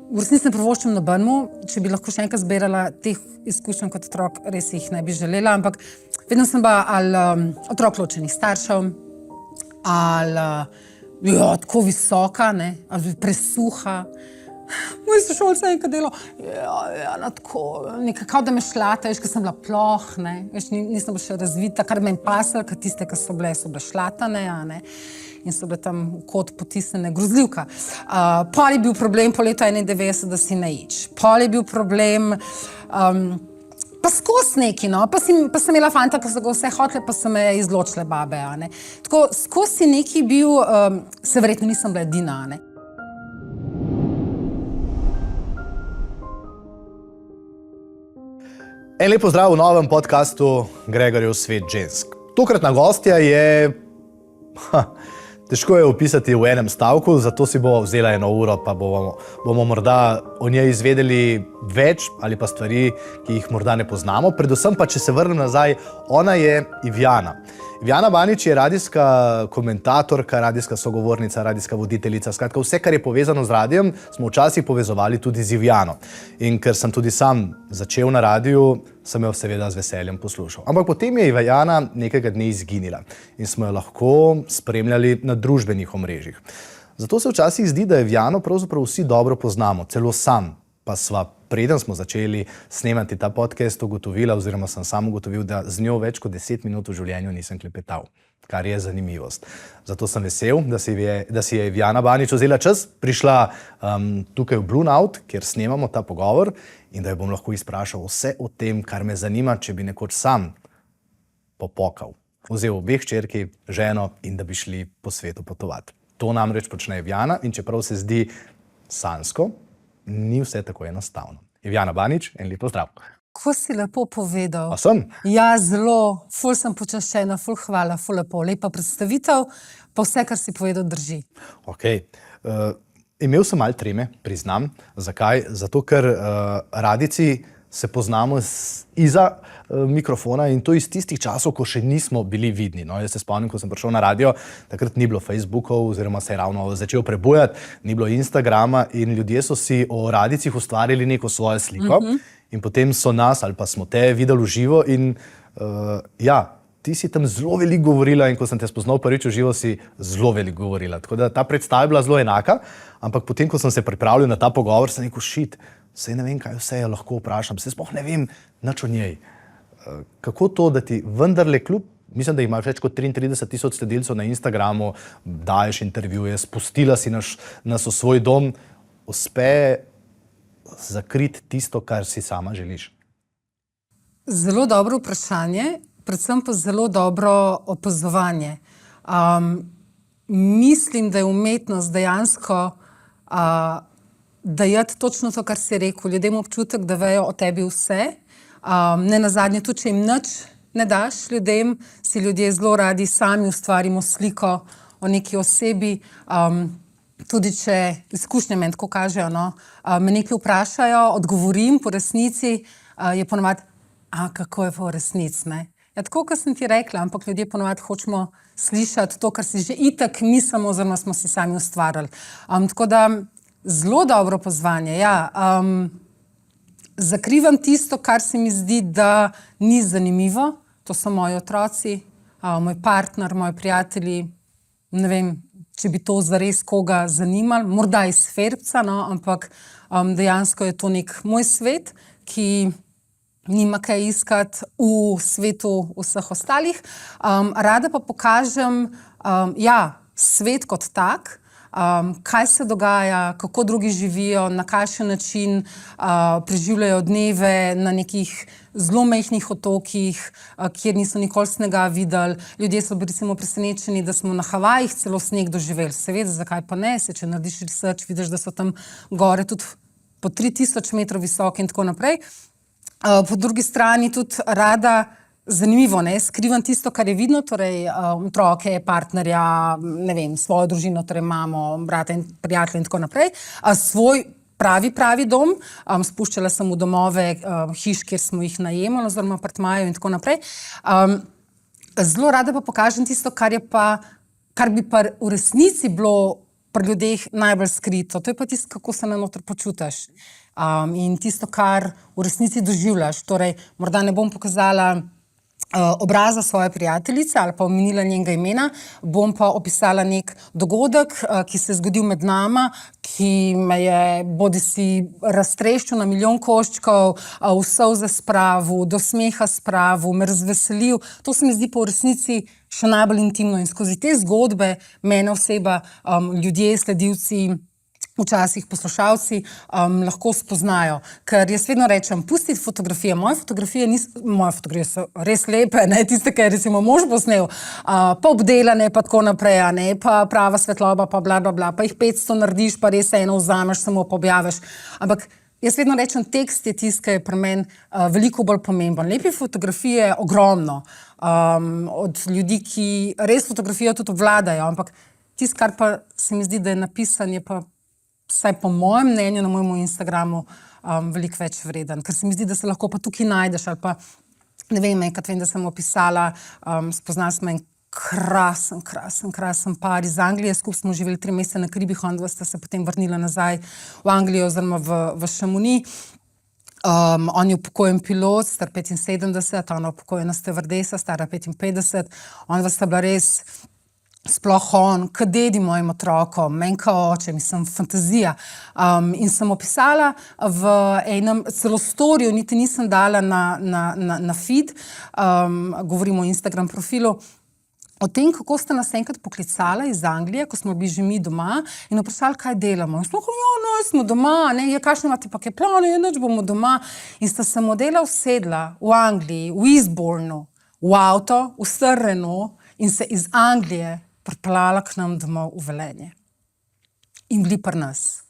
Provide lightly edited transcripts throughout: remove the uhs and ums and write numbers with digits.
v resnici ne privoščim nobenemu, če bi lahko še enkrat zbirala teh izkušenj kot otrok, res jih ne bi želela, ampak vedno sem bila ali otrok ločenih staršev, ali tako visoka, ne, ali presuha. Moj sošolca je enkrat delal, tako, nekaj, kao da me šlata, veš, ker sem bila ploh, ne, veš, nisem bila še razvita, kar me je pasalo, ker tiste, ki so bile šlatane, ne, in so bile tam v kot potisnjene, grozljivka. Pol je bil problem po letu 91, da si najič. Pol je bil problem, pa skozi neki, no, pa sem imela fanta, ki so ga vse hotele, pa so me izločile babe, ne. Tako, skozi si neki bil, se verjetno nisem bila edina, ne. En lep pozdrav v novem podcastu Gregorjev svet žensk. Tokratna gostja je... Težko je opisati v enem stavku, zato si bova vzela 1 uro, pa bomo morda o njej izvedeli več ali pa stvari, ki jih morda ne poznamo. Predvsem pa, če se vrnem nazaj, ona je Ivjana. Ivjana Banič je radijska komentatorka, radijska sogovornica, radijska voditeljica. Skratka, vse, kar je povezano z radijem, smo včasih povezovali tudi z Ivjano. In ker sem tudi sam začel na radiju, sem jo seveda z veseljem poslušal. Ampak potem je Ivjana nekega dne izginila in smo jo lahko spremljali na družbenih omrežjih. Zato se včasih zdi, da Ivjano pravzaprav vsi dobro poznamo, celo sam. Pa sva, preden smo začeli snemati ta podcast, ugotovila, oziroma sem sam ugotovil, da z njo več kot 10 minut v življenju nisem klepetal, kar je zanimivost. Zato sem vesel, da si je Ivjana Banič vzela čas, prišla tukaj v Blue Note, kjer snemamo ta pogovor, in da jo bom lahko izprašal vse o tem, kar me zanima, če bi nekoč sam popokal, vzel 2 hčerki, ženo in da bi šli po svetu potovati. To namreč počne Ivjana in čeprav se zdi sanjsko, ni vse tako enostavno. Ivjana Banič, en lep pozdrav. Ko si lepo povedal. A sem? Ja, zelo, ful sem počaščena, ful hvala, ful lepo, lepa predstavitev, pa vse, kar si povedal, drži. Okej. Imel sem malo treme, priznam. Zakaj? Zato, ker radijci se poznamo izza mikrofona in to iz tistih časov, ko še nismo bili vidni. No, jaz se spomnim, ko sem prišel na radio, takrat ni bilo Facebookov, oziroma se je ravno začel prebujati, ni bilo Instagrama in ljudje so si o radijcih ustvarili neko svojo sliko in potem so nas ali pa smo te videli v živo in ti si tam zelo veliko govorila in ko sem te spoznal prvič v živo, si zelo veliko govorila. Tako da ta predstava je bila zelo enaka, ampak potem, ko sem se pripravljal na ta pogovor, sem rekel, saj ne vem, kaj vse jo lahko vprašam, saj sploh ne vem nič o njej. Kako to, da ti vendarle kljub, mislim, da imaš več kot 33,000 sledilcev na Instagramu, daješ intervjuje, spustila si nas v svoj dom, uspe zakriti tisto, kar si sama želiš? Zelo dobro vprašanje, predvsem pa zelo dobro opazovanje. Mislim, da je umetnost dejansko dajati točno to, kar si rekel, ljudem občutek, da vejo o tebi vse. Ne nazadnje, tudi če jim nič ne daš ljudem, si ljudje zelo radi sami ustvarimo sliko o neki osebi. Tudi če izkušnje meni tako kažejo, no, me nekaj vprašajo, odgovorim po resnici, je ponovadi, kako je po resnici, ne. Ja, tako, kot sem ti rekla, ampak ljudje ponovadi hočemo slišati to, kar si že itak mislimo, oziroma smo si sami ustvarjali. Tako da zelo dobro pozvanje, ja. Zakrivam tisto, kar se mi zdi, da ni zanimivo. To so moji otroci, moj partner, moji prijatelji. Ne vem, če bi to zares koga zanimalo. Morda iz Ferbca, no, ampak dejansko je to nek moj svet, ki nima kaj iskati v svetu vseh ostalih. Rada pa pokažem, svet kot tak, kaj se dogaja, kako drugi živijo, na kakšen način preživljajo dneve na nekih zelo majhnih otokih, kjer niso nikoli snega videli. Ljudje so recimo presenečeni, da smo na Havajih celo sneg doživeli. Seveda, zakaj pa ne? Če narediš research, vidiš, da so tam gore tudi po 3000 metrov visoke in tako naprej. Po drugi strani tudi rada, zanimivo, ne, skrivam tisto, kar je vidno, torej otroke, partnerja, ne vem, svojo družino, torej mamo, brata in prijatelje in tako naprej. Svoj pravi dom, spuščala sem v domove hiš, kjer smo jih najemali, oziroma apartmajev in tako naprej. Zelo rada pa pokažem tisto, kar bi pa v resnici bilo pri ljudeh najbolj skrito. To je pa tisto, kako se notri počutiš. In tisto, kar v resnici doživljaš. Torej, morda ne bom pokazala obraza svoje prijateljice ali pa omenila njenega imena, bom pa opisala nek dogodek, ki se je zgodil med nama, ki me je bodisi raztreščil na milijon koščkov, v solze spravil, do smeha spravil, me razveselil. To se mi zdi pa v resnici še najbolj intimno in skozi te zgodbe mene oseba, ljudje, sledilci, včasih poslušalci lahko spoznajo. Ker jaz vedno rečem, pusti fotografije. Moje fotografije so res lepe, ne, tiste, ki je recimo mož posnel, pa obdelane, pa tako naprej, ne, pa prava svetloba, pa bla, bla, bla, pa jih 500 narediš, pa res eno vzameš, samo pa objaviš. Ampak jaz vedno rečem, tekst je tisti, ki je pri meni veliko bolj pomemben. Lepe fotografije ogromno. Od ljudi, ki res fotografijo tudi obvladajo, ampak tisto, kar pa se mi zdi, da je napisan, je pa vsaj po mojem mnenju na mojem Instagramu veliko več vreden. Ker se mi zdi, da se lahko pa tukaj najdeš ali pa, ne vem, enkrat vem, da sem opisala, spoznala sem en krasen par iz Anglije, skupaj smo živeli 3 mesece na Karibih, onadva sta se potem vrnila nazaj v Anglijo oziroma v Chamonix. On je upokojen pilot, star 75, ona upokojena stevardesa, stara 55. Onadva sta bila res sploh on, kot dedi mojim otrokom, meni kot oče, mislim, fantazija. In sem opisala v enem, celo storiju, niti nisem dala na feed, govorimo o Instagram profilu, o tem, kako sta nas enkrat poklicala iz Anglije, ko smo bili že mi doma in vprašali, kaj delamo. In smo rekli, no, smo doma, ne, kakšne imate pa kaj plane, nič bomo doma. In sta se modela usedla v Angliji, v Eastbournu, v avto, v Srrenu in se iz Anglije pripeljala k nam domov v Velenje. In bili pri nas.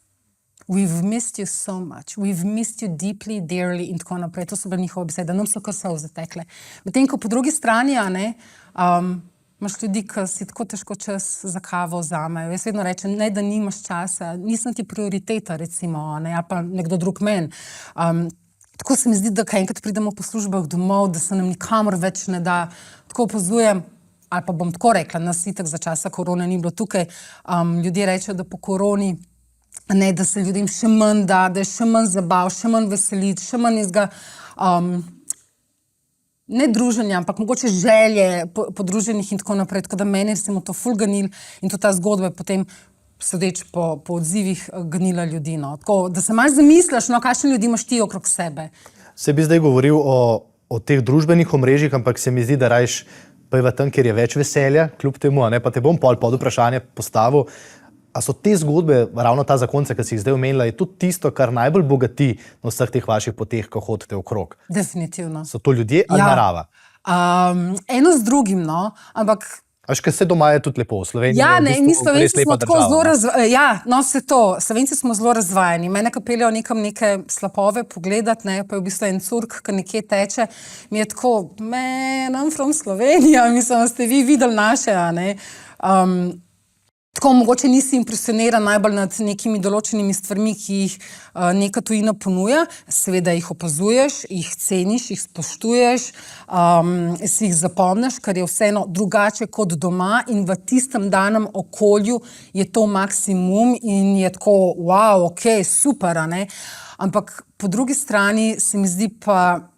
We've missed you so much. We've missed you deeply, dearly in tako naprej. To so bile njihove besede. Nam so kar solze tekle. Medtem ko po drugi strani, imaš ljudi, ki si tako težko čas za kavo vzamejo. Jaz vedno rečem, ne, da nimaš časa, nisem ti prioriteta, recimo, ali pa nekdo drug meni. Tako se mi zdi, da kaj enkrat pridemo po službah domov, da se nam nikamor več ne da. Tako opazujem, ali pa bom tako rekla, nas itak za časa korone ni bilo tukaj. Ljudje rečejo, da po koroni, ne, da se ljudem še manj da je še manj zabav, še manj veselit, še manj izga, ne druženja, ampak mogoče želje po druženjih in tako naprej. Tako da meni recimo to ful ganil in to ta zgodba je potem, sodeč po odzivih, ganila ljudi. No. Tako, da se malo zamisliš, no, kakšne ljudi imaš ti okrog sebe. Se bi zdaj govoril o teh družbenih omrežjih, ampak se mi zdi, da rajš pojva tam, kjer je več veselja, kljub temu, ne, pa te bom pod vprašanje postavil. A so te zgodbe, ravno ta zakonca, ki si jih zdaj omenila, je tudi tisto, kar najbolj bogati na vseh teh vaših poteh, ko hodite okrog? Definitivno. So to ljudje ali narava? Eno z drugim, no, ampak Veš, ker se doma je tudi lepo v Sloveniji. ja, ne, mi Slovenci smo tako zelo država, Slovenci smo zelo razvajeni. Mene, ko peljejo nekam neke slapove pogledat, ne, pa je v bistvu en curk, ki nekje teče, mi je tako, I'm from Slovenija, mislim, ste vi videli naše, a ne. Tako mogoče nisi impresioniran najbolj nad nekimi določenimi stvarmi, ki jih neka tujina ponuja. Seveda jih opazuješ, jih ceniš, jih spoštuješ, si jih zapomniš, ker je vseeno drugače kot doma in v tistem danem okolju je to maksimum in je tako, wow, ok, super, a ne. Ampak po drugi strani se mi zdi pa,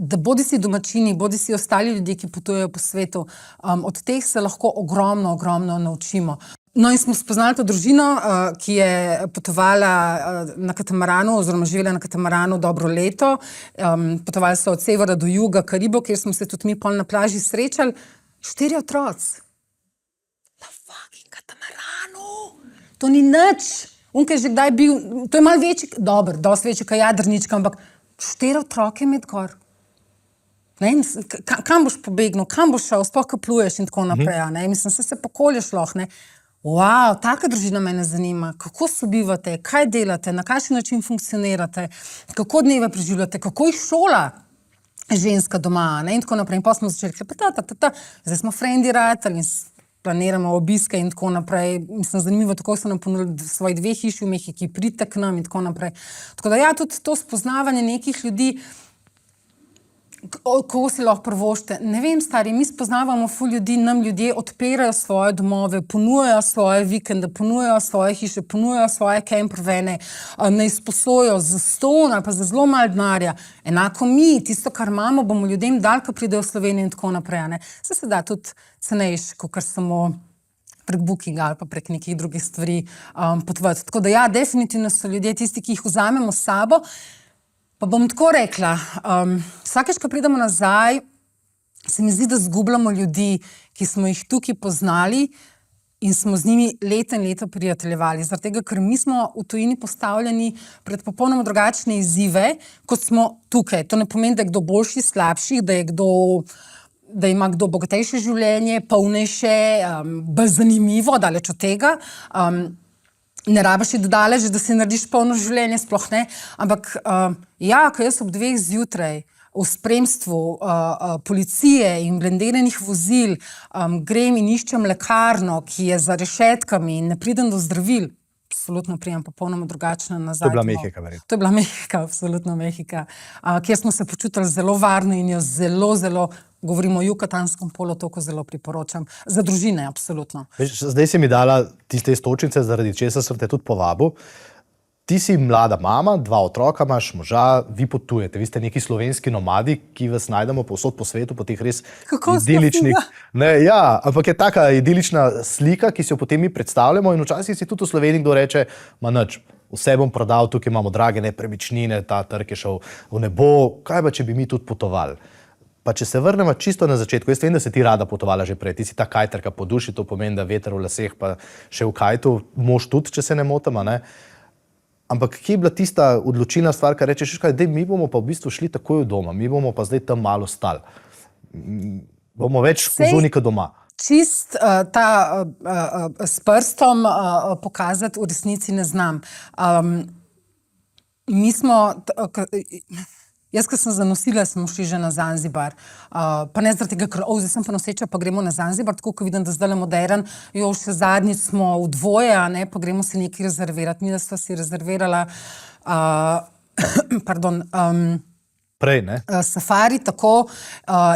da bodisi domačini, bodisi ostali ljudje, ki potujejo po svetu, od teh se lahko ogromno naučimo. No in smo spoznali to družino, ki je potovala na katamaranu oziroma živela na katamaranu dobro leto. Potovali so od severa do juga Karibov, kjer smo se tudi mi pol na plaži srečali. 4 otroci. Na fucking katamaranu! To ni nič. Unke je že kdaj bil, to je malo večji, dobro, dosti večji kot jadrnička, ampak 4 otroke imeti gor. Ne, kam boš pobegnil, kam boš šel, sploh ko pluješ in tako naprej, ne, mislim, se pokolješ lahko, ne. Wow, taka družina mene zanima, kako sobivate, kaj delate, na kakšen način funkcionirate, kako dneve preživljate, kako jih šola ženska doma, ne, in tako naprej. In pa smo začeli klepetati, zdaj smo frendi ratali in planiramo obiske in tako naprej. Mislim, zanimivo, tako so nam ponudili svoji 2 hiši v Mehiki, pridite k nam in tako naprej. Tako da ja, tudi to spoznavanje nekih ljudi, Ko si lahko prvošte. Ne vem, stari, mi spoznavamo ful ljudi, nam ljudje odpirajo svoje domove, ponujajo svoje vikende, ponujajo svoje hiše, ponujajo svoje campervane, ne izposojo za ston ali pa za zelo malo denarja. Enako mi, tisto, kar imamo, bomo ljudem dali, ko pridejo v Slovenijo in tako naprej. Ne? Se da tudi cenejš, kot samo prek bookinga ali pa prek nekih drugih stvari potovati. Tako da ja, definitivno so ljudje tisti, ki jih vzamemo s sabo. Pa bom tako rekla, vsakeč, ko pridemo nazaj, se mi zdi, da zgubljamo ljudi, ki smo jih tukaj poznali in smo z njimi leta in leta prijateljevali. Zaradi tega, ker mi smo v tujini postavljeni pred popolnoma drugačne izzive, kot smo tukaj. To ne pomeni, da je kdo boljši, slabši, da ima kdo bogatejše življenje, polnejše, bolj zanimivo, daleč od tega. Ne rabiš iti daleč, da si narediš polno življenje, sploh ne. Ampak ja, ko jaz ob 2 zjutraj v spremstvu policije in blindiranih vozil grem in iščem lekarno, ki je za rešetkami in ne pridem do zdravil, absolutno pridem popolnoma drugačna nazaj. To je bila Mehika, verjetno. To je bila Mehika, absolutno Mehika, kjer smo se počutili zelo varno in jo zelo, govorimo o Jukatanskem polotoku, zelo priporočam. Za družine, absolutno. Zdaj si mi dala tiste istočnice, zaradi česa sem te tudi povabil. Ti si mlada mama, 2 otroka imaš, moža, vi potujete. Vi ste neki slovenski nomadi, ki vas najdemo povsod po svetu, po teh res idiličnih... Ja, ampak je taka idilična slika, ki si jo potem mi predstavljamo in včasih si tudi v Sloveniji kdo reče, ma nič, vse bom prodal, tukaj imamo drage nepremičnine, ta trg je šel v nebo, kaj pa, če bi mi tudi potovali? Pa če se vrnemo čisto na začetku, jaz vem, da si ti rada potovala že prej, ti si ta kajterka po duši, to pomeni, da veter v laseh pa še v kajtu, mož tudi, če se ne motim, ne? Ampak kje je bila tista odločilna stvar, kar rečeš, mi bomo pa v bistvu šli takoj v doma, mi bomo pa zdaj tam malo stali. Bomo več vzornika doma. Čist s prstom pokazati v resnici ne znam. Mi smo... Jaz, ko sem zanosila, smo šli že na Zanzibar. Pa ne zaradi tega, ker zdaj sem pa noseča, pa gremo na Zanzibar, tako ko vidim, da zdaj je modern. Še zadnjič smo v dvoje, pa gremo si nekaj rezervirati. Mi da sva si rezervirala prej, ne? Safari, tako,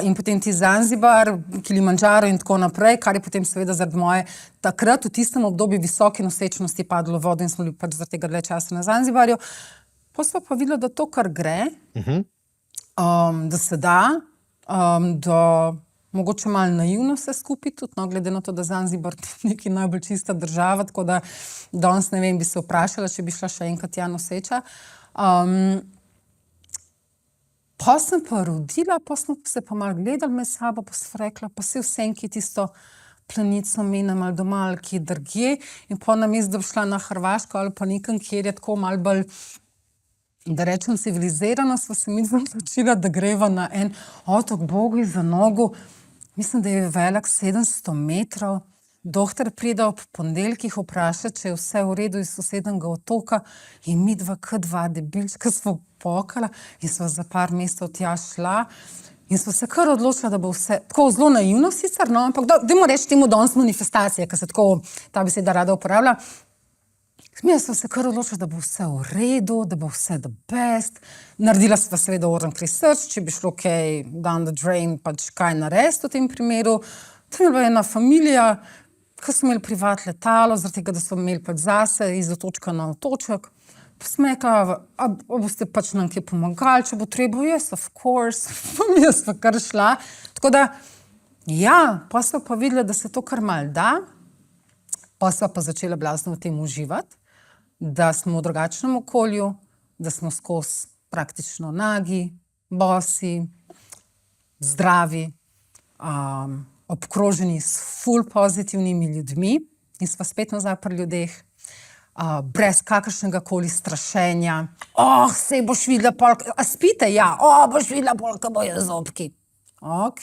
in potem ti Zanzibar, Kilimandžaro in tako naprej, kar je potem seveda zaradi moje takrat v tistem obdobju visoke nosečnosti padlo v vodo in smo bili pač zaradi tega dlje časa na Zanzibarju. Potem smo pa videli, da to, kar gre, da se da, da mogoče malo naivno vse skupaj tudi, no, glede na to, da Zanzibar je neki najbolj čista država, tako da danes, ne vem, bi se vprašala, če bi šla še enkrat tja noseča. Pa sem pa rodila, pa smo se pa malo gledali med sabo, pa sem rekla, pa se vsenki tisto planico menem ali doma ali kje drugje, in pa namesto, da bi šla na Hrvaško ali pa nekam, kjer je tako malo bolj, da rečem, civilizirano, sva se mi odločila, da greva na en otok, Bogu za nogu, mislim, da je velik 700 metrov. Dohter pride ob ponedeljkih vprašati, če je vse v redu iz sosednjega otoka, in mi dva debilčka smo pokala in sva za par mesecev tja šla in sva se kar odločila, da bo vse, tako zelo naivno sicer, no, ampak dajmo reči temu danes manifestacije, ker se tako ta beseda rada uporablja. Mi smo se kar odločili, da bo vse v redu, da bo vse the best. Naredila sva seveda organ research, če bi šlo kaj down the drain, pač kaj narediti v tem primeru. To je bila ena familija, ki so imeli privat letalo, zaradi tega, da so imeli pač zase iz otočka na otoček. Pa sem rekla, a boste pač nam kje pomagali, če bo treba? Yes, of course. Pa mi sva kar šla. Tako da, ja, pa sva pa videla, da se to kar malo da. Pa sva pa začela blazno v tem uživati, da smo v drugačnem okolju, da smo skozi praktično nagi, bosi, zdravi, obkroženi s ful pozitivnimi ljudmi in sva spet nazaj pri ljudeh, brez kakršnega koli strašenja. Sej boš videla polka, a spite? Ja, boš videla polka bojo zobki. Ok,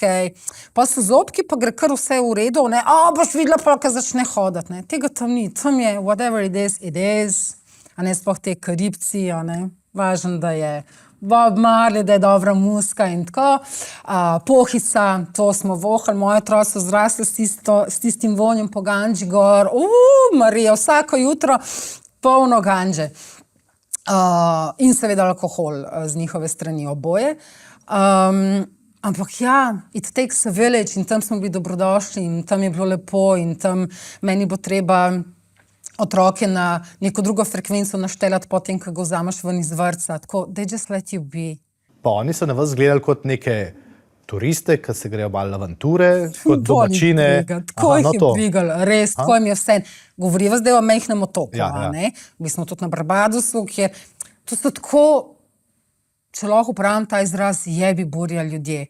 pa so zobki, pa gre kar vse v redu, ne, boš videla polka začne hodati, ne, tega tam ni, tam je whatever it is, a ne, sploh te Karibci, a ne, važno, da je Bob Marley, da je dobra muska in tako, pohica, to smo vohali, moje otroci so zrasli s tistim vonjem po ganđi gor, Marija, vsako jutro polno ganđe. In seveda alkohol z njihove strani, oboje. Ampak ja, it takes a village in tam smo bili dobrodošli in tam je bilo lepo in tam meni bo treba otroke na neko drugo frekvenco naštelati potem, ko ga vzameš ven iz vrtca. Tako, they just let you be. Pa oni so na vas gledali kot neke turiste, ki se grejo malo avanture, kot domačine. Tako jih je brigal, res, tako jim je vse. Govoriva zdaj o majhnem otoku, ne? Mi smo tudi na Barbadosu, kjer to so tako, če lahko uporabim ta izraz, jebi burja ljudje.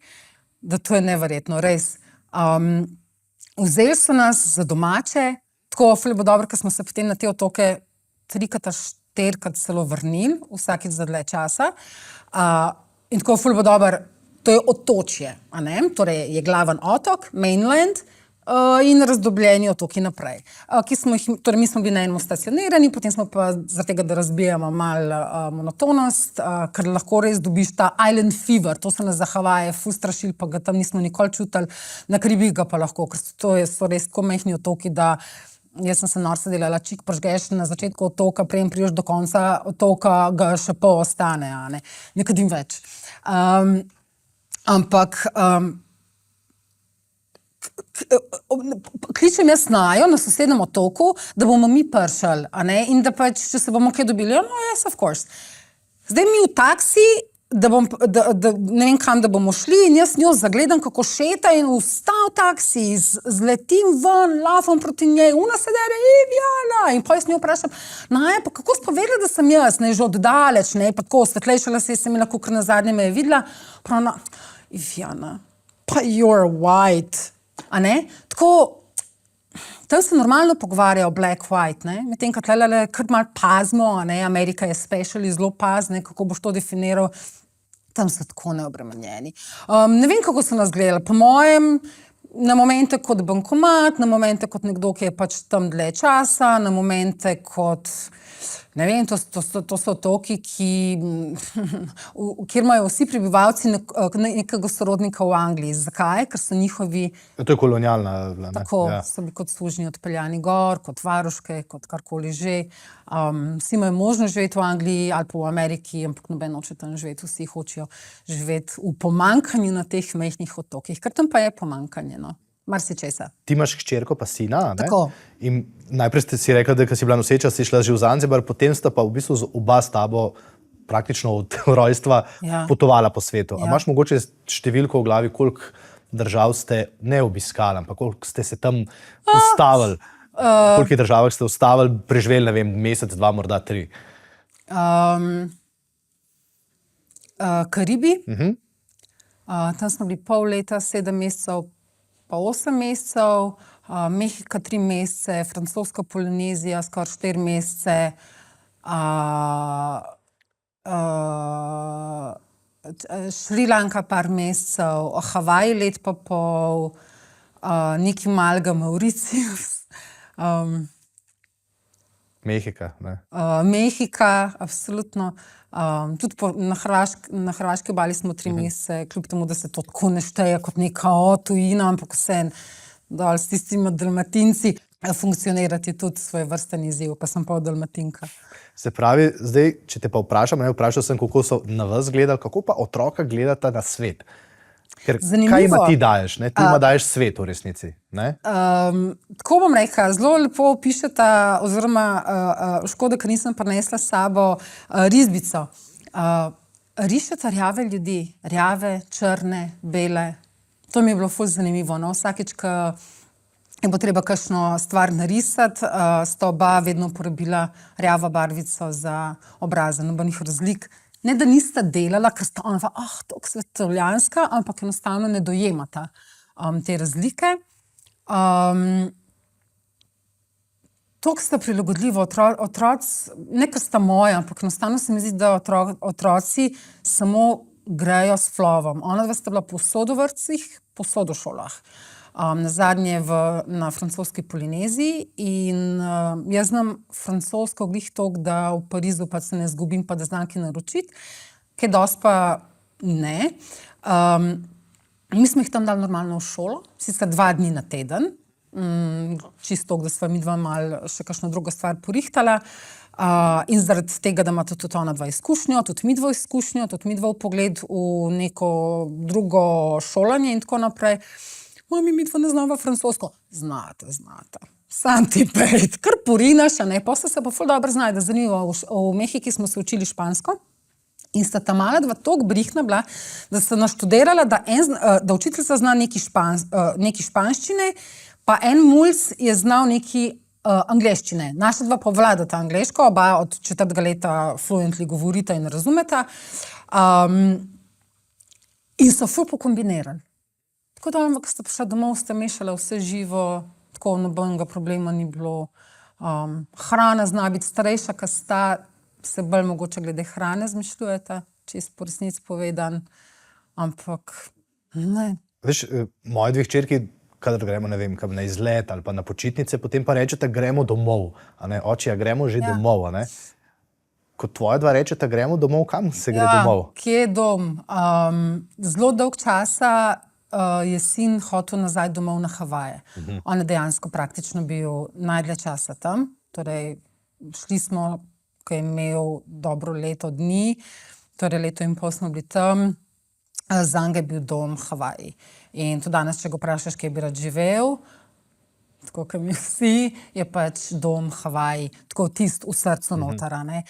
Da to je neverjetno, res. Vzeli so nas za domače, tako ful bo dobro, ker smo se potem na te otoke 3-krat, 4-krat celo vrnili, vsakič za dlje časa. In tako ful bo dobro, to je otočje, a ne? Torej je glaven otok, mainland, in razdobljeni otoki naprej. Torej mi smo bili na enem stacionirani, potem smo pa zaradi tega, da razbijamo malo monotonost, ker lahko res dobiš ta island fever, to se nas za Havaje ful strašil, pa ga tam nismo nikoli čutili, na Karibih ga pa lahko, ker so res tako majhni otoki, da jaz sem se norca delala, čik pržgeš na začetku otoka, preden priješ do konca otoka, ga še pol ostane, a ne? Nekadim več. Ampak kličem jaz Najo na sosednjem otoku, da bomo mi prišli, a ne? In da pač, če se bomo kaj dobili, no, yes, of course. Zdaj mi v taksi, ne vem kam, da bomo šli in jaz njo zagledam, kako šeta in vstal taksi, zletim ven, lafam proti njej, ona se dere, Ivjana, in pa jaz njo vprašam, Naja, pa kako si pa vedela, da sem jaz, ne, že oddaleč, ne, pa tako svetlejša lase sem imela, kakor nazadnje me je videla, pravna, Ivjana, pa you're white, a ne, tako, tam se normalno pogovarjajo black-white, ne, medtem, kad tlele kar malo pazimo, a ne, Amerika je specially zelo pazne, kako boš to definiral, tam so tako neobremenjeni. Ne vem, kako so nas gledali, po mojem, na momente kot bankomat, na momente kot nekdo, ki je pač tam dlje časa, na momente kot, ne vem, to so otoki, kjer imajo vsi prebivalci nekega sorodnika v Angliji. Zakaj? Ker so njihovi... To je kolonialna, ne? Tako, so bili kot sužnji odpeljani gor, kot varuške, kot karkoli že. Vsi imajo možnost živeti v Angliji ali pa v Ameriki, ampak noben noče tam živeti, vsi hočejo živeti v pomanjkanju na teh majhnih otokih, ker tam pa je pomanjkanje, no. Marsičesa. Ti imaš hčerko pa sina, ne? Tako. In najprej si rekla, da ko si bila noseča, si šla že v Zanzibar, potem sta pa v bistvu oba s tabo praktično od rojstva potovala po svetu. A imaš mogoče številko v glavi, koliko držav ste ne obiskali, ampak koliko ste se tam ustavili? Koliko državah ste ustavili, preživeli, ne vem, mesec, 2, morda 3? Karibi. Tam smo bili pol leta, 7 mesecev, pa 8 mesecev, Mehika 3 mesece, francoska Polinezija skoraj 4 mesece, Šrilanka par mesecev, Havaji let pa pol, nekaj malega Mauricius. Mehika, ne? Mehika, absolutno. Tudi na Hrvaški obali smo 3 mesece, kljub temu, da se to tako ne šteje kot neka tujina, ampak vseeno dol s tistimi Dalmatinci funkcionirati je tudi svojevrsten izziv, pa sem pa Dalmatinka. Se pravi, zdaj, če te pa vprašam, vprašal sem, kako so na vas gledali, kako pa otroka gledata na svet? Ker zanimivo. Kaj ima ti daješ, ne? Ti ima daješ svet v resnici, ne? Tako bom rekla, zelo lepo pišeta, oziroma škoda, ker nisem prinesla s sabo risbico. Rišeta rjave ljudi, rjave, črne, bele. To mi je bilo ful zanimivo, no? Vsakič, ko je bo treba kakšno stvar narisati, sta oba vedno uporabila rjava barvico za obraze, nobenih razlik. Ne, da nista delala, ker sta ona, toliko svetovljanska, ampak enostavno ne dojemata te razlike. Toliko sta prilagodljiva otroci, ne ker sta moja, ampak enostavno se mi zdi, da otroci samo grejo s flovom. Ona dva sta bila povsod v vrtcih, povsod v šolah. Nazadnje na francoski Polineziji in jaz znam francosko glih toliko, da v Parizu pa se ne zgubim, pa da znam kaj naročiti, kaj dosti pa ne. Mi smo jih tam dali normalno v šolo, sicer 2 dni na teden, čisto, da sva midva malo še kakšno drugo stvar porihtala. In zaradi tega, da imata tudi ona dva izkušnjo, tudi mi dva izkušnjo, tudi mi dva pogled v neko drugo šolanje in tako naprej. Mami, mi dva ne znava francosko. Znate. Sam ti pejt, kar porinaš, a ne, posle se pa ful dobro znajde. Zanimivo, v Mehiki smo se učili špansko in sta ta mala dva toliko brihna bila, da sta naštudirala, da učiteljica zna neki španščine, pa en mulc je znal neki angleščine. Naša dva pa vladata angleško, oba od 4. leta fluently govorita in razumeta. In so ful pokombinirali. Tako da, ko sta prišla domov, sta mešala vse živo, tako nobenega problema ni bilo. Hrana zna biti starejša, ko sta se bolj mogoče glede hrane zmišljujeta, čisto po resnici povedan. Ampak ne. Veš, moji dve hčerki, kadar gremo, ne vem, kam na izlet ali pa na počitnice, potem pa rečete, gremo domov. A ne, oči, a gremo že domov, a ne? Ko tvoja dva rečete, gremo domov, kam se gre domov? Kje je dom? Zelo dolg časa je sin hotel nazaj domov na Havaje. On je dejansko praktično bil najdlje časa tam. Torej, šli smo, ko je imel dobro leto dni, torej leto in pol smo bili tam. Zanj je bil dom Havaji. In tudi danes, če ga vprašaš, kje bi rad živel, tako kot mi vsi, je pač dom Havaji, tako tist v srcu noter, a ne.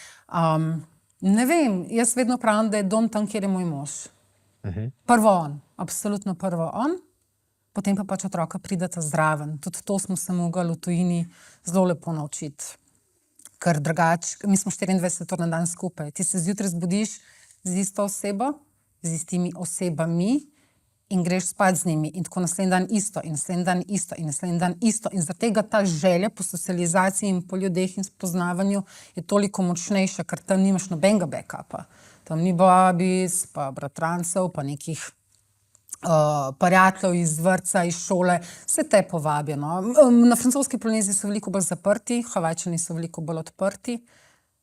Ne vem, jaz vedno pravim, da je dom tam, kjer je moj mož. Prvo on, absolutno prvo on, potem pa pač otroka prideta zraven. Tudi to smo se mogli v tujini zelo lepo naučiti. Ker drugače, mi smo 24 ur na dan skupaj. Ti se zjutraj zbudiš z isto osebo, z istimi osebami in greš spat z njimi in tako naslednji dan isto in naslednji dan isto in naslednji dan isto. In zaradi tega ta želja po socializaciji in po ljudeh in spoznavanju je toliko močnejša, ker tam nimaš nobenega backupa. Tam ni babis, pa bratrancev, pa nekih prijateljev iz vrtca, iz šole, vse te povabijo. No. Na francoski Polineziji so veliko bolj zaprti, Havajčani so veliko bolj odprti.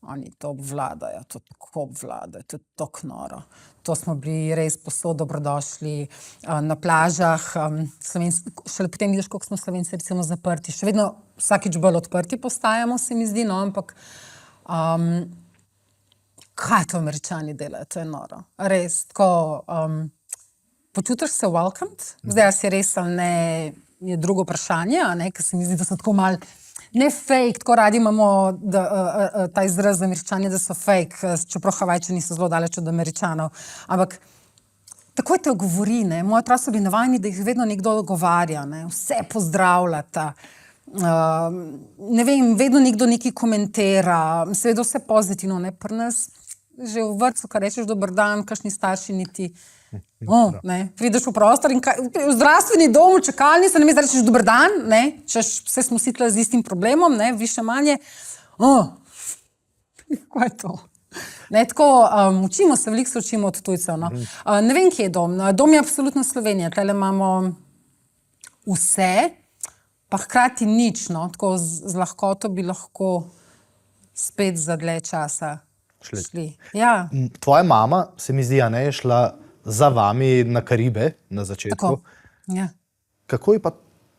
Oni to obvladajo, to tako obvladajo, to je tako noro. To smo bili res posod dobrodošli na plažah. Šele potem vidiš, koliko smo Slovenci recimo zaprti. Še vedno vsakič bolj odprti postajamo, se mi zdi, no, ampak kaj to Američani delajo, to je noro. Res, tako počutiš se welcomed? Zdaj, a si res ali ne, je drugo vprašanje, a ne, ker se mi zdi, da so tako malo ne fake, tako radi imamo ta izraz za Američani, da so fake, čeprav Havajčani so zelo daleč od Američanov. Ampak takoj te ogovori, ne. Moji otroci so bili navajeni, da jih vedno nekdo ogovarja, ne. Vse pozdravljata. Ne vem, vedno nekdo nekaj komentira, seveda vse pozitivno, ne. Pri nas že v vrtcu, kar rečeš dober dan, kakšni starši niti ne, prideš v prostor in v zdravstveni dom, v čakalnici, ne da rečeš dober dan, ne, češ, vse smo si tle z istim problemom, ne, više manje. Kaj je to? Ne, tako, učimo se, veliko se učimo od tujcev, no. Ne vem, kje je dom. Dom je absolutno Slovenija. Tele imamo vse, pa hkrati nič, no. Tako z lahkoto bi lahko spet za dlje časa šli. Ja. Tvoja mama, se mi zdi, a ne, je šla za vami na Karibe na začetku. Tako, ja.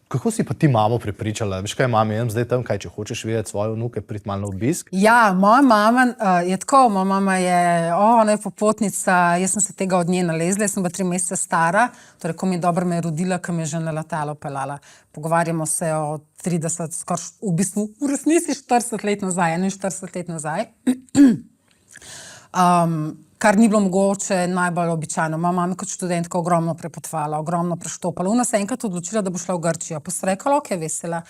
Kako si pa ti mamo prepričala? Veš kaj, mami, idem zdaj tam, kaj, če hočeš videti svoje vnuke, priti malo na obisk? Ja, moja mama je tako, moja mama je, ona je popotnica, jaz sem se tega od nje nalezla, jaz sem bila 3 mesece stara, torej, ko mi je dobro me je rodila, ko me je že na letalo peljala. Pogovarjamo se o 30, skoraj v bistvu, v resnici 40 let nazaj, 41 let nazaj. Kar ni bilo mogoče najbolj običajno. Moja mama kot študentka ogromno prepotovala, ogromno preštopala. Ona se je enkrat odločila, da bo šla v Grčijo. Pa se rekla, ok, vesela.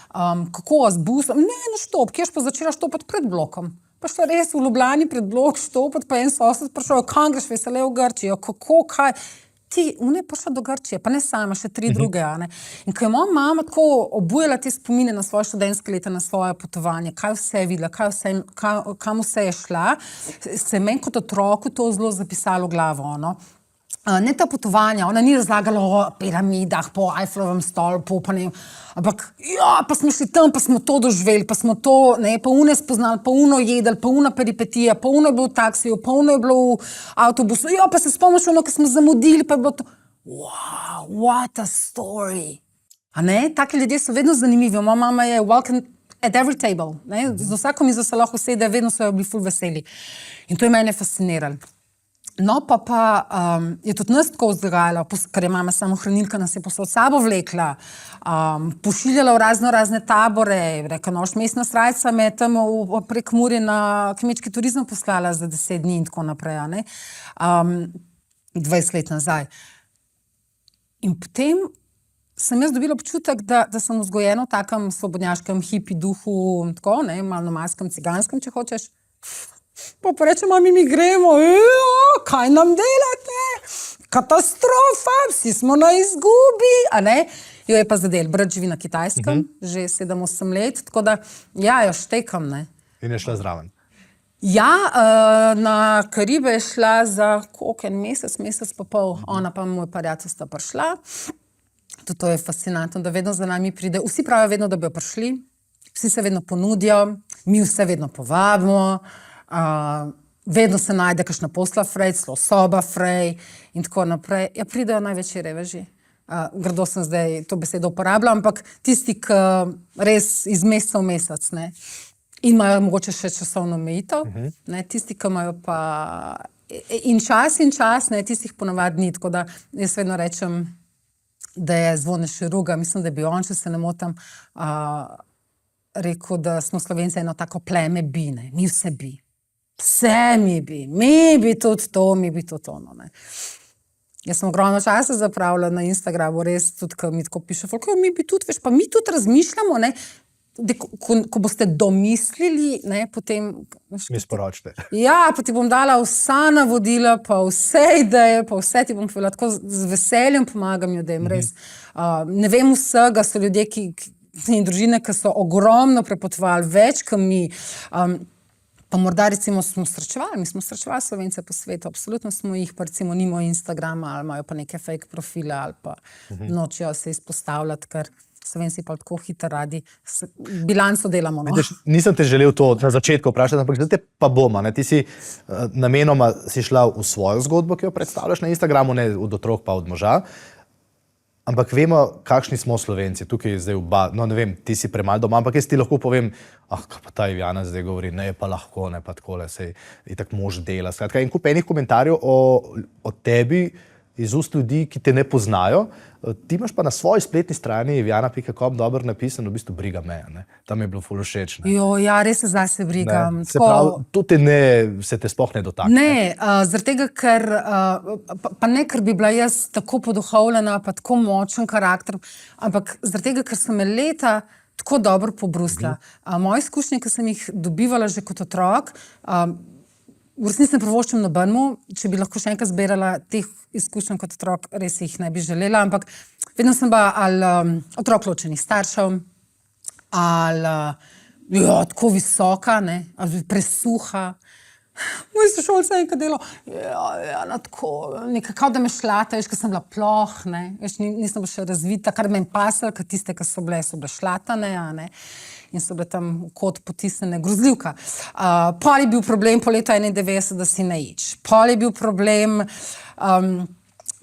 Kako z busom? Ne, na štop, kjer pa začela štopati pred blokom. Pa šla res v Ljubljani pred blok štopati, pa en sosed prišel, kam greš vesele v Grčijo? Kako, kaj? Ona je prišla do Grčije, pa ne sama, še 3 druge, a ne. In ko je moja mama tako obujala te spomine na svoje študentske leta, na svoje potovanje, kaj vse je videla, kam vse je šla, se je meni kot otroku to zelo zapisalo v glavo, no. Ne ta potovanja, ona ni razlagala o piramidah, po Eiffelovem stolpu, pa ne, ampak ja, pa smo šli tam, pa smo to doživeli, pa smo to, ne, pa une spoznali, pa uno jedli, pa una peripetija, pa uno je bilo v taksiju, pa uno je bilo v avtobusu, ja, pa se spomniš ono, ko smo zamudili, pa je bilo to, wow, what a story. A ne, taki ljudje so vedno zanimivi. Moja mama je welcome at every table, ne? Z vsako mizo se lahko usede, vedno so bili ful veseli. In to je mene fasciniralo. No, pa je tudi nas tako vzgajala, ker je mama samo hranilka, nas je posod sabo vlekla, pošiljala v razne tabore, reka, noš mestna srajca me tam v Prekmurje na kmečki turizem poslala za 10 dni in tako naprej, ne? 20 let nazaj. In potem sem jaz dobila občutek, da sem vzgojena v takem svobodnjaškem hipi duhu, tako, ne, malo nomadskem, ciganskem, če hočeš. Pa reče, mami, mi gremo, kaj nam delate? Katastrofa, vsi smo na izgubi, a ne? Jo je pa zadel, brat živi na Kitajskem, že 7-8 let, tako da, ja, jo štekam, ne. In je šla zraven. Ja, na Karibe je šla za koliko, en mesec pa pol, ona pa moj prijatelj sta prišla. Tudi to je fascinantno, da vedno za nami pride, vsi pravijo vedno, da bi jo prišli, vsi se vedno ponudijo, mi vse vedno povabimo, vedno se najde kakšna posla frej, celo soba frej in tako naprej. Ja, pridejo največji reveži. Grdo sem zdaj to besedo uporabljala, ampak tisti, ki res iz meseca v mesec, ne, in imajo mogoče še časovno omejitev, ne, tisti, ki imajo pa in čas, ne, tistih ponavadi ni, tako da jaz vedno rečem, da je Zvone Šeruga, mislim, da je bil on, če se ne motim, rekel, da smo Slovenci eno tako pleme bi, ne, mi vse bi. Vse mi bi tudi to, mi bi tudi ono, ne. Jaz sem ogromno časa zapravila na Instagramu, res tudi, ko mi tako piše, mi bi tudi, veš, pa mi tudi razmišljamo, ne, ko boste domislili, ne, potem... Mi sporočite. Ja, pa ti bom dala vsa navodila, pa vse ideje, pa vse ti bom povedala, tako z veseljem pomagam ljudem, res. Ne vem vsega, so ljudje, in družine, ki so ogromno prepotovali, več, kot mi, pa morda recimo smo srečevali, mi smo srečevali Slovence po svetu, absolutno smo jih, pa recimo nimajo Instagrama, ali imajo pa neke fake profile, ali pa nočejo se izpostavljati, ker Slovenci pa tako hitro radi bilanco delamo. No? Vidiš, nisem te želel to na začetku vprašati, ampak zdaj te pa bom, ne? Ti si namenoma si šla v svojo zgodbo, ki jo predstavljaš na Instagramu, ne od otrok pa od moža. Ampak vemo, kakšni smo Slovenci, tukaj je zdaj no ne vem, ti si premalo doma, ampak jaz ti lahko povem, kaj pa ta Ivjana zdaj govori, ne, pa lahko, ne, pa takole, sej itak mož dela. Skratka, in kup enih komentarjev o tebi iz ust ljudi, ki te ne poznajo. Ti imaš pa na svoji spletni strani ivjana.com dobro napisano, v bistvu briga me, ne. Tam je bilo ful všeč, ne. Jo, ja, res se zase brigam. Se pravi, to se te sploh ne dotakne. Ne, zaradi tega, ker, pa ne, ker bi bila jaz tako poduhovljena, pa tako močen karakter, ampak zaradi tega, ker so me leta tako dobro pobrusila. Moje izkušnje, ki sem jih dobivala že kot otrok, v resnici ne privoščim nobenemu, če bi lahko še enkrat zbirala teh izkušenj kot otrok, res jih ne bi želela, ampak vedno sem bila ali otrok ločenih staršev, ali tako visoka, ne, ali presuha. Moj sošolca je enkrat delal, tako, nekako da me šlata, veš, ker sem bila ploh, ne, veš, nisem bila še razvita, kar me je pasalo, ker tiste, ki so bile šlatane, ne. In so bile tam v kot potisnjene, grozljivka. Pol je bil problem po letu 91, da si najič. Pol je bil problem,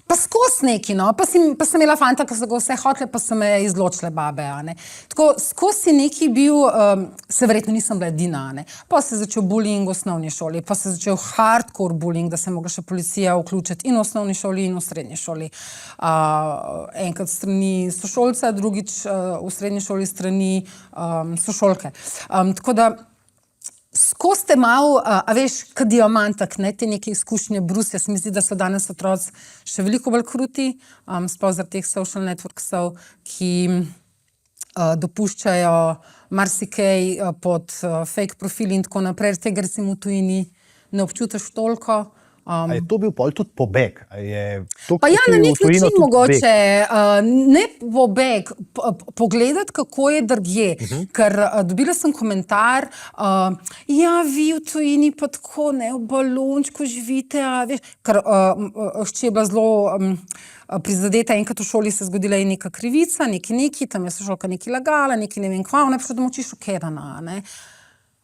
pa skozi neki, no, pa sem imela fanta, ki so ga vse hotele, pa so me izločile babe, ne. Tako, skozi neki bil, se verjetno nisem bila edina, ne. Pa se je začel bullying v osnovni šoli, pa se je začel hardcore bullying, da se je mogla še policija vključiti in v osnovni šoli in v srednji šoli. Enkrat strani sošolca, drugič v srednji šoli strani sošolke. Tako da, skozi te malo, a veš, kot diamantak, ne, te neke izkušnje brusijo, se mi zdi, da so danes otroci še veliko bolj kruti, sploh zaradi teh social networksov, ki dopuščajo marsikaj pod fake profili in tako naprej, tega recimo v tujini ne občutiš toliko. A je to bil pol tudi pobeg? Pa ja, na nek način mogoče, ne pobeg, pogledati, kako je drugje. Ker dobila sem komentar, ja, vi v tujini pa tako, ne, v balončku živite, veš, ker hči je bila zelo prizadeta, enkrat v šoli se zgodila je neka krivica, neki, tam je sošolka nekaj lagala, neki ne vem kva, ona je prišla domov čisto šokirana, ne.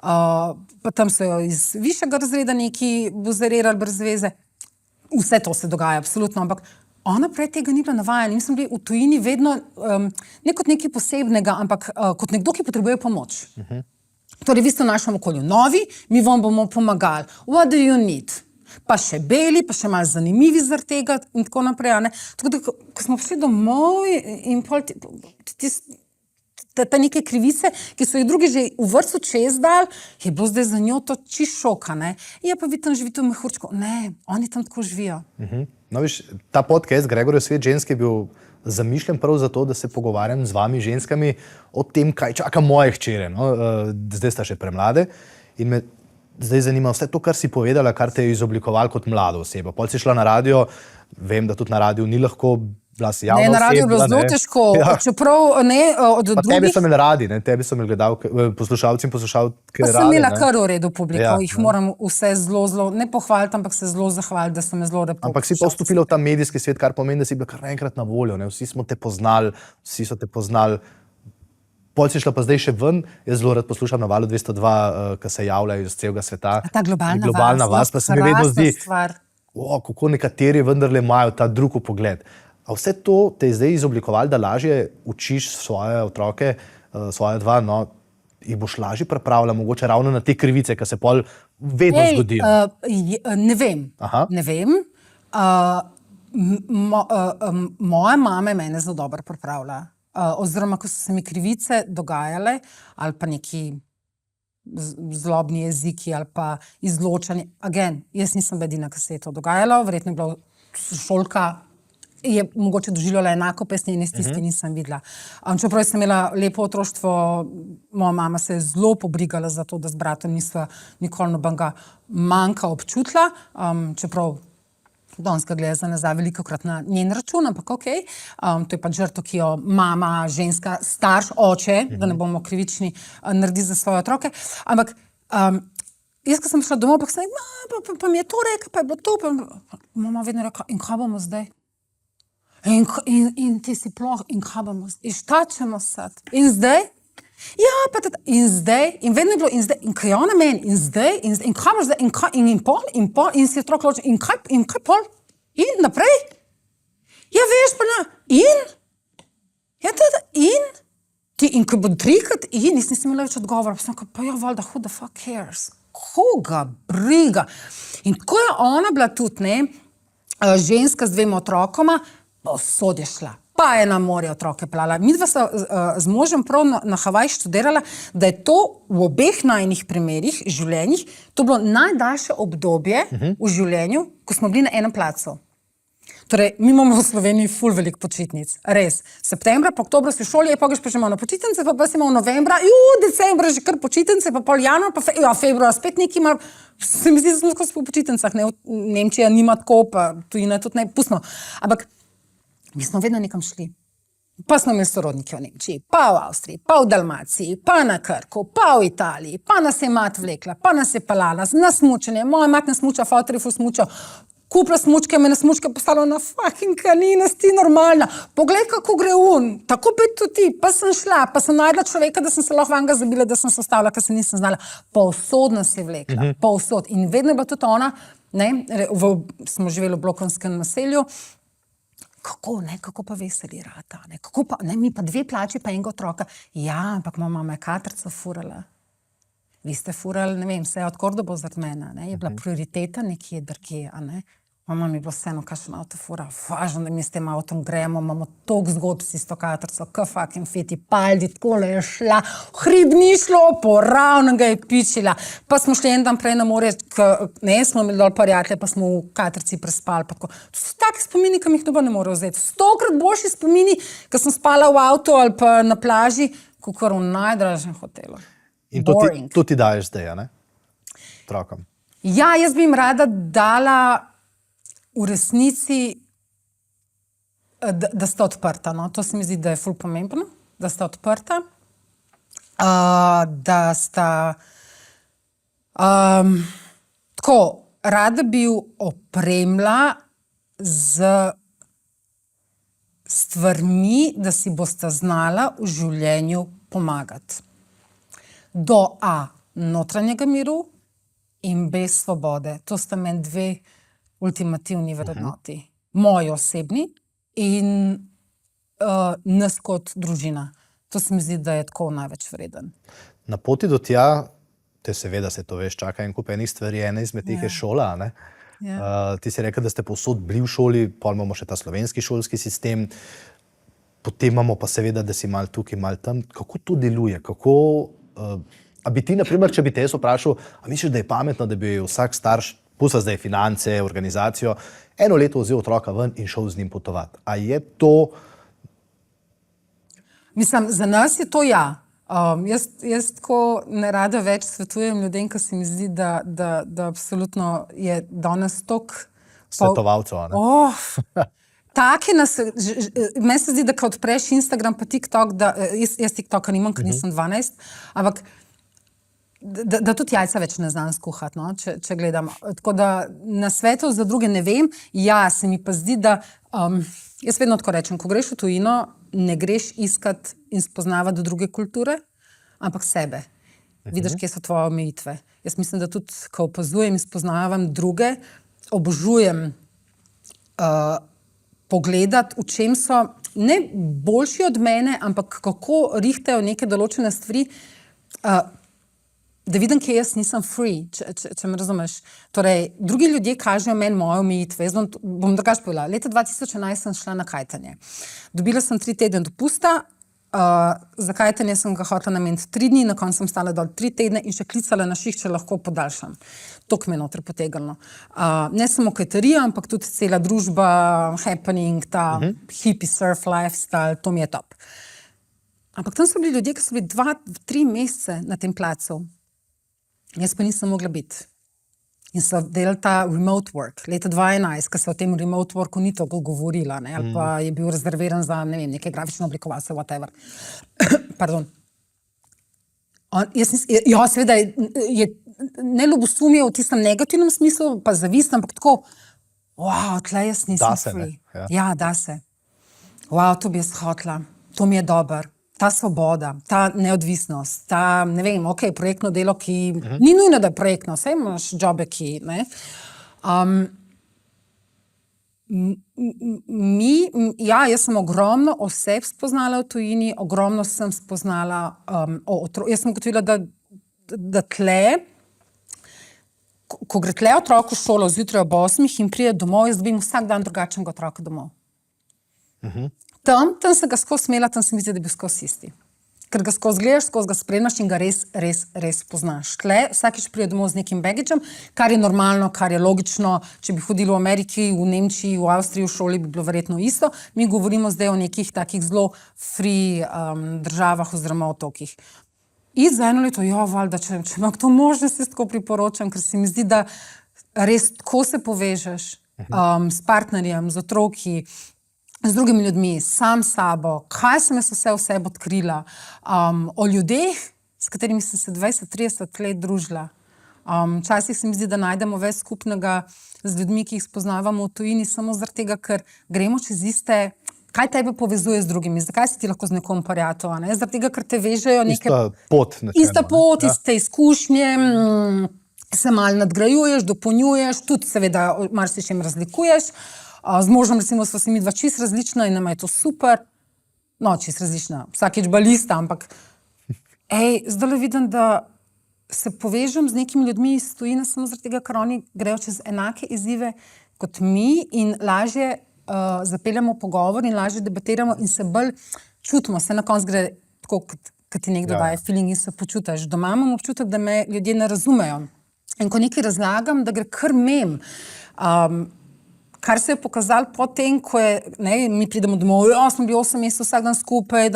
Pa tam so jo iz višjega razreda neki buzerirali brez veze. Vse to se dogaja, absolutno, ampak ona prej tega ni bila navajena. Mi smo bili v tujini vedno ne kot nekaj posebnega, ampak kot nekdo, ki potrebuje pomoč. Torej, vi ste v našem okolju novi, mi vam bomo pomagali. What do you need? Pa še beli, pa še malo zanimivi zaradi tega in tako naprej. Ne? Tako da, ko smo prišli domov in pol te neke krivice, ki so jih drugi že v vrtcu čez dal, je bilo zdaj za njo to čisto šoka. Ne? Ja, pa vi tam živite v mehurčku. Ne, oni tam tako živijo. No, viš, ta podcast Gregorjev svet žensk je bil zamišljen prav zato, da se pogovarjam z vami ženskami o tem, kaj čaka moje hčere. No? Zdaj sta še premlade in me zdaj zanima vse to, kar si povedala, kar te je izoblikoval kot mlado osebo. Pol si šla na radio, vem, da tudi na radiju ni lahko, bila si javna oseba. Ne, na radiju je bilo zelo težko, čeprav ne od drugih. Tebi so imeli radi, ne? Tebi so imeli poslušalci in poslušalke radi. Pa sem imela kar v redu publiko, jih moram vse zelo, ne pohvaliti, ampak se zelo zahvaliti, da so me zelo lepo. Ampak si pa vstopila v ta medijski svet, kar pomeni, da si bila kar naenkrat na voljo. Ne? Vsi smo te poznali, vsi so te poznali. Pol si šla pa zdaj še ven, jaz zelo rad poslušam na Valu 202, ki se javljajo iz celega sveta. A ta globalna vas, pa se mi vedno zdi, kako nekateri vendarle imajo ta drug pogled. A vse to te je zdaj izoblikovalo, da lažje učiš svoje otroke, svoje dva, no, jih boš lažje pripravila, mogoče ravno na te krivice, ki se pol vedno zgodijo. Ne vem, ne vem. Moja mama je mene zelo dobro pripravila. Oziroma, ko so se mi krivice dogajale, ali pa neki zlobni jeziki, ali pa izločanje. Jaz nisem edina, ki se je to dogajalo, verjetno je bila šolka, je mogoče doživljala enako pesni in stiske nisem videla. Čeprav sem imela lepo otroštvo, moja mama se je zelo pobrigala za to, da z bratom nisva nikoli nobenega manjka občutila, čeprav danes ga gleda za nazaj velikokrat na njen račun, ampak okej. To je pač žrtev, ki jo mama, ženska, starš, oče, da ne bomo krivični, naredi za svoje otroke. Ampak jaz, ko sem šla domov, pa mi je to rekel, pa je bilo to, mama vedno rekla, in kaj bomo zdaj? In ti si ploh, in kaj bomo zdaj? In šta ćemo sad? In zdaj? Ja, pa in zdaj, in vedno je bilo, in zdaj, in kaj ona meni, in zdaj, in kaj boš zdaj, in pol, in si otrok ločil, in kaj pol? In naprej? Ja, veš, pa in? Ja, in? In ko bo trikrat in, nisem imela več odgovora, pa sem rekel, pa ja, valjda, who the fuck cares? Koga briga? In tako je ona bila tudi, ne, ženska z 2 otrokoma, povsod je šla. Pa je na morje otroke plala. Midva sta z možem prav na Havaji študirala, da je to v obeh najnih primerih, življenjih, to bilo najdaljše obdobje v življenju, ko smo bili na enem placu. Torej, mi imamo v Sloveniji ful veliko počitnic. Res. Septembra, pa oktobra si v šoli, pa greš pa že malo na počitnice, pa si imamo novembra, decembra že kar počitnice, pa pol januar, pa februar spet neki malo. Se mi zdi, da smo skozi po počitnicah, ne? Nemčija nima tako, pa tujina tudi ne, pustimo. Ampak mi smo vedno nekam šli. Pa smo imeli sorodnike v Nemčiji, pa v Avstriji, pa v Dalmaciji, pa na Krku, pa v Italiji, pa nas je mat vlekla, pa nas je pelala na smučanje. Moja mat ne smuča, fotor je ful smučal. Kupila smučke, me na smučke postala na fucking kanina, si normalna. Poglej, kako gre tako pet tudi ti. Pa sem šla, pa sem najdla človeka, da sem se lahko vanga zabila, da sem se ostavila, ker se nisem znala. Povsod nas je vlekla, povsod. In vedno je bila tudi ona, ne, smo živeli v blokonskem naselju. Kako pa veseli rata, ne, kako pa, ne, mi pa 2 plači, pa enega otroka. Ja, ampak moja mama je katrco furala. Vi ste furali, ne vem, vse od Kordobo zaradi mene, ne, je bila prioriteta nekje drugje, a ne. Mama mi je bilo vseeno, kakšen avto fura, važno, da mi s tem avtom gremo, imamo toliko zgodb s isto katrco, fucking fiti, paldi, takole je šla, hrib ni šlo, poravno ga je pičila. Pa smo šli en dan prej na morje, ne, smo imeli dol prijatelje, pa smo v katrci prespali, pa tako. To so taki spomini, ki mi jih noben ne more vzeti. 100-krat boljši spomini, ko sem spala v avtu ali pa na plaži, kakor v najdražjem hotelu. In to ti daješ zdaj, ne? Otrokom. Ja, jaz bi jim rada dala v resnici, da sta odprta. No? To se mi zdi, da je ful pomembno, da sta odprta, da sta tako, rada bi ju opremila z stvarmi, da si bosta znala v življenju pomagati. Do A, notranjega miru in B, svobode. To sta meni 2 ultimativni vrednoti. moji osebni in nas kot družina. To se mi zdi, da je tako največ vreden. Na poti do tja, te seveda se to veš, čaka en kup enih stvari, ena izmed teh je šola, ne? Ti si rekel, da ste povsod bili v šoli, pol imamo še ta slovenski šolski sistem, potem imamo pa seveda, da si mal tukaj, mal tam. Kako to deluje? Kako, a bi ti, na primer, če bi te jaz vprašal, a misliš, da je pametno, da bi vsak starš, pusta zdaj finance, organizacijo, eno leto vzel otroka ven in šel z njim potovati? A je to... Mislim, za nas je to ja. Jaz tako nerada več svetujem ljudem, ker se mi zdi, da absolutno je danes toliko Svetovalcev, ne? Take nas, meni se zdi, da ko odpreš Instagram pa TikTok, jaz TikToka nimam, ker nisem 12, ampak da tudi jajca več ne znam skuhati, no, če gledam. Tako da na svetov za druge ne vem, ja, se mi pa zdi, da jaz vedno tako rečem, ko greš v tujino, ne greš iskati in spoznavati do druge kulture, ampak sebe. Vidiš, kje so tvoje omejitve. Jaz mislim, da tudi, ko opazujem in spoznavam druge, obožujem pogledati, v čem so ne boljši od mene, ampak kako rihtajo neke določene stvari, da vidim, kje jaz nisem free, če me razumeš. Torej, drugi ljudje kažejo meni moje omejitve. Jaz bom drugače povedala. Leta 2011 sem šla na kajtanje. Dobila sem 3 tedne dopusta, za kajtanje sem ga hotela nameniti 3 dni, na koncu sem stala dol 3 tedne in še klicala na šiht, če lahko podaljšam. Toliko me je noter potegnilo. Ne samo kajterija, ampak tudi cela družba, happening, ta hippie surf lifestyle, to mi je top. Ampak tam so bili ljudje, ki so bili 2-3 mesece na tem placu. Jaz pa nisem mogla biti. In so delali ta remote work. Leta 2011, ko se o tem remote worku ni toliko govorila, ne, ali pa je bil rezerviran za, ne vem, neke grafične oblikovalce, whatever. Pardon. Ja, seveda je ne ljubosumje v tistem negativnem smislu, pa zavist, ampak tako, wow, tle jaz nisem free. Ja, da se. Wow, to bi jaz hotela. To mi je dober. Ta svoboda, ta neodvisnost, ta, ne vem, ok, projektno delo, ki ni nujno, da je projektno, vse imaš jobe, ki, ne. Jaz sem ogromno oseb spoznala v tujini, ogromno sem spoznala jaz sem ugotovila, da tle, ko gre tle otrok v šolo zjutraj ob 8 in pride domov, jaz dobim vsak dan drugačnega otroka domov. Tam sem ga skozi smela, tam se mi zdi, da je bil skozi isti. Ker ga skozi gledaš, skozi ga spremljaš in ga res poznaš. Tle vsakič pride domov z nekim baggageom, kar je normalno, kar je logično. Če bi hodili v Ameriki, v Nemčiji, v Avstriji, v šoli, bi bilo verjetno isto. Mi govorimo zdaj o nekih takih zelo free državah oziroma otokih. In za eno leto, valjda, če imam to možnost, jaz tako priporočam, ker se mi zdi, da res tako se povežeš s partnerjem, z otroki, z drugimi ljudmi, sam sabo, kaj sem jaz vse o sebi odkrila, o ljudeh, s katerimi sem se 20-30 let družila. Včasih se mi zdi, da najdemo več skupnega z ljudmi, ki jih spoznavamo v tujini, samo zaradi tega, ker gremo čez iste, kaj tebe povezuje z drugimi, zakaj si ti lahko z nekom prijatelj, ne? Zaradi tega, ker te vežejo neke... Ista pot, iste izkušnje, se malo nadgrajuješ, dopolnjuješ, tudi seveda marsičem razlikuješ. Z možem, recimo, sva si midva čisto različna in nama je to super. No, čisto različna, vsakič balista, ampak zdaj vidim, da se povežem z nekimi ljudmi iz tujine samo zaradi tega, ker oni grejo čez enake izzive kot mi in lažje zapeljamo pogovor in lažje debatiramo in se bolj čutimo. Se na koncu gre tako, kot ti nekdo daje feeling in se počutiš. Doma imam občutek, da me ljudje ne razumejo. In ko nekaj razlagam, da gre kar mem. Kar se je pokazalo potem, ko mi pridemo domov, smo bili 8 mesecev vsak dan skupaj,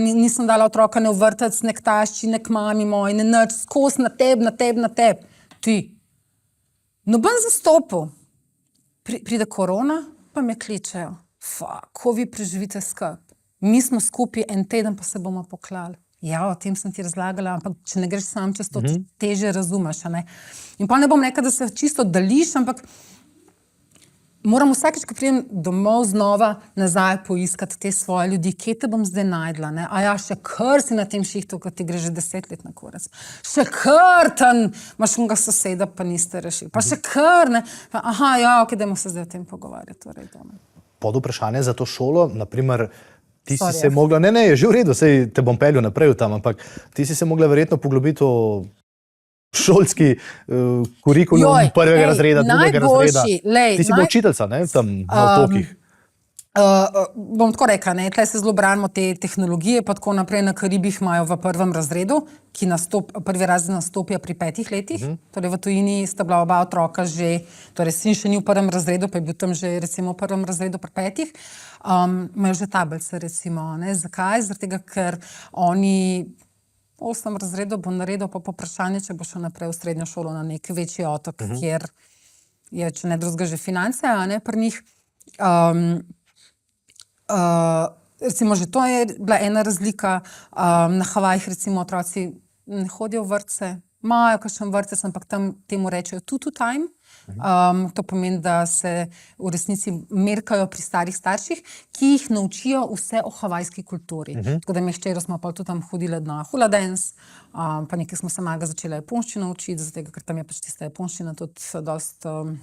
nisem dala otroka ne v vrtec, ne k tašči, ne k mami moji, ne nič, skozi na tebi. Ti. Noben zastopil. Pride korona, pa me kličejo. Ko vi preživite skupaj. Mi smo skupaj en teden, pa se bomo poklali. Ja, o tem sem ti razlagala, ampak če ne greš sam čez to, teže razumeš, a ne. In pa ne bom rekla, da se čisto oddališ, ampak moram vsakeč, ko pridem domov znova, nazaj poiskati te svoje ljudi, kje te bom zdaj najdla, ne? A ja, še kar si na tem šihtu, ko ti gre že 10 let na kurac. Še kar tam imaš unga soseda, pa niste rešili. Pa še kar, ne? Aha, ja, ok, dajmo se zdaj o tem pogovarjati. Torej, pod vprašanje za to šolo, naprimer, ti si se mogla, ne, je že v redu, sej te bom peljal naprej tam, ampak ti si se mogla verjetno poglobiti v šolski kurikulum prvega razreda, drugega razreda. Ti si bila učiteljica, ne, tam na otokih. Bom tako rekla, ne, tle se zelo branimo te tehnologije, pa tako naprej na Karibih imajo v prvem razredu, ki prvi razred nastopijo pri 5 letih, torej v tujini sta bila oba otroka že, torej sin še ni v prvem razredu, pa je bil tam že recimo v prvem razredu pri 5, imajo že tablice recimo, ne, zakaj? Zaradi tega, ker oni 8 razredov bo naredil pa vprašanje, če bo šel naprej v srednjo šolo na nek večji otok, kjer je, če ne drugega, že finance, a ne, pri njih. Recimo že to je bila ena razlika, na Havajih recimo otroci ne hodijo v vrtce, imajo kakšen vrtec, ampak tam temu rečejo tutu time. To pomeni, da se v resnici merkajo pri starih starših, ki jih naučijo vse o havajski kulturi. Tako da mi hčero smo pa tudi tam hodile na hula dance, pa nekaj smo se malega začela japonščino učiti, zato ker tam je pač tista japonščina tudi dosti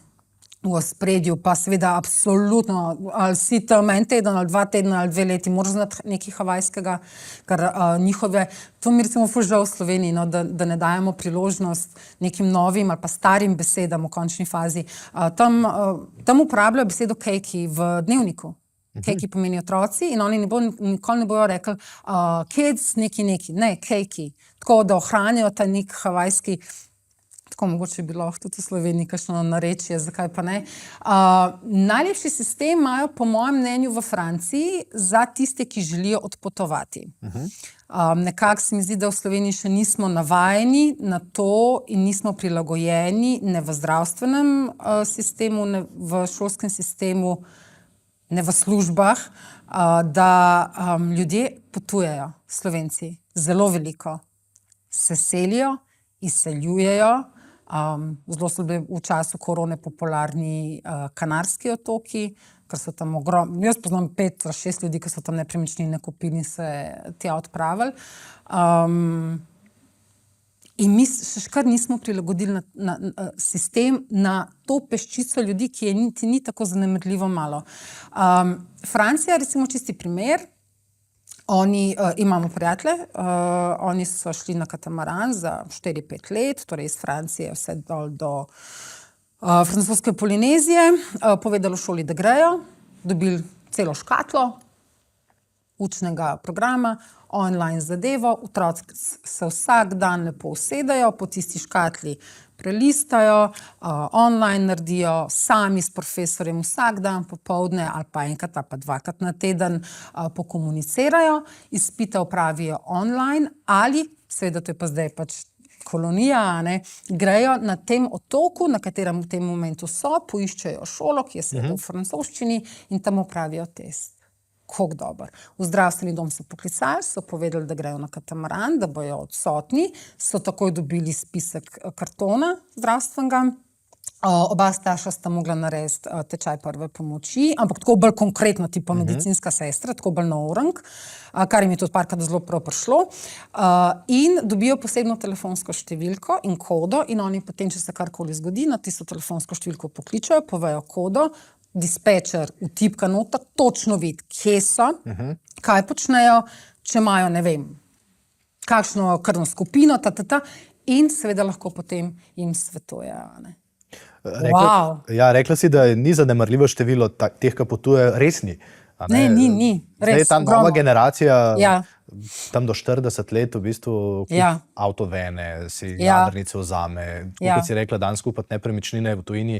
v ospredju, pa seveda absolutno, ali si tam en teden, ali 2 tedna, ali 2 leti, moraš znati nekaj havajskega, ker njihove, to mi recimo ful žal v Sloveniji, no, da ne dajemo priložnost nekim novim ali pa starim besedam v končni fazi. Tam uporabljajo besedo keiki v dnevniku. Keiki pomeni otroci in oni nikoli ne bojo rekli kids, neki, ne, keiki. Tako da ohranijo ta nek havajski, tako mogoče bi lahko tudi v Sloveniji kakšno narečje, zakaj pa ne. Najlepši sistem imajo po mojem mnenju v Franciji za tiste, ki želijo odpotovati. Nekako se mi zdi, da v Sloveniji še nismo navajeni na to in nismo prilagojeni ne v zdravstvenem sistemu, ne v šolskem sistemu, ne v službah, da ljudje potujejo, Slovenci, zelo veliko. Se selijo, izseljujejo. Zelo so bili v času korone popularni Kanarski otoki, ker so tam jaz poznam 5 ali 6 ljudi, ki so tam nepremičnine kupili in se tja odpravili. In mi še kar nismo prilagodili na sistem na to peščico ljudi, ki je niti ni tako zanemarljivo malo. Francija, recimo čisti primer, oni, imamo prijatelje, oni so šli na katamaran za 4-5 let, torej iz Francije vse dol do francoske Polinezije, povedali v šoli, da grejo, dobili celo škatlo učnega programa, online zadevo, otroci se vsak dan lepo usedejo, po tisti škatli prelistajo, online naredijo, sami s profesorjem vsak dan popoldne ali pa enkrat ali pa 2krat na teden pokomunicirajo, izpite opravijo online ali, seveda to je pa zdaj pač kolonija, ne, grejo na tem otoku, na katerem v tem momentu so, poiščejo šolo, ki je seveda v francoščini in tam opravijo test. Kako dober. V zdravstveni dom so poklicali, so povedali, da grejo na katamaran, da bojo odsotni, so takoj dobili spisek kartona zdravstvenega. Oba starša sta mogla narediti tečaj prve pomoči, ampak tako bolj konkretno, tipo medicinska sestra, tako bolj na orang, kar jim je tudi parkrat zelo prav prišlo. In dobijo posebno telefonsko številko in kodo in oni potem, če se karkoli zgodi, na tisto telefonsko številko pokličajo, povejo kodo, dispečer vtipka noter, točno vidi, kje so, kaj počnejo, če imajo, ne vem, kakšno krvno skupino, in seveda lahko potem jim svetujejo, ne. Rekla si, da ni zanemarljivo število teh, ki potujejo, resni. Ne, ni. Zdaj je ta nova generacija, tam do 40 let v bistvu avtovene, si jadrnice vzame. Kot si rekla, danes kupiti nepremičnine v tujini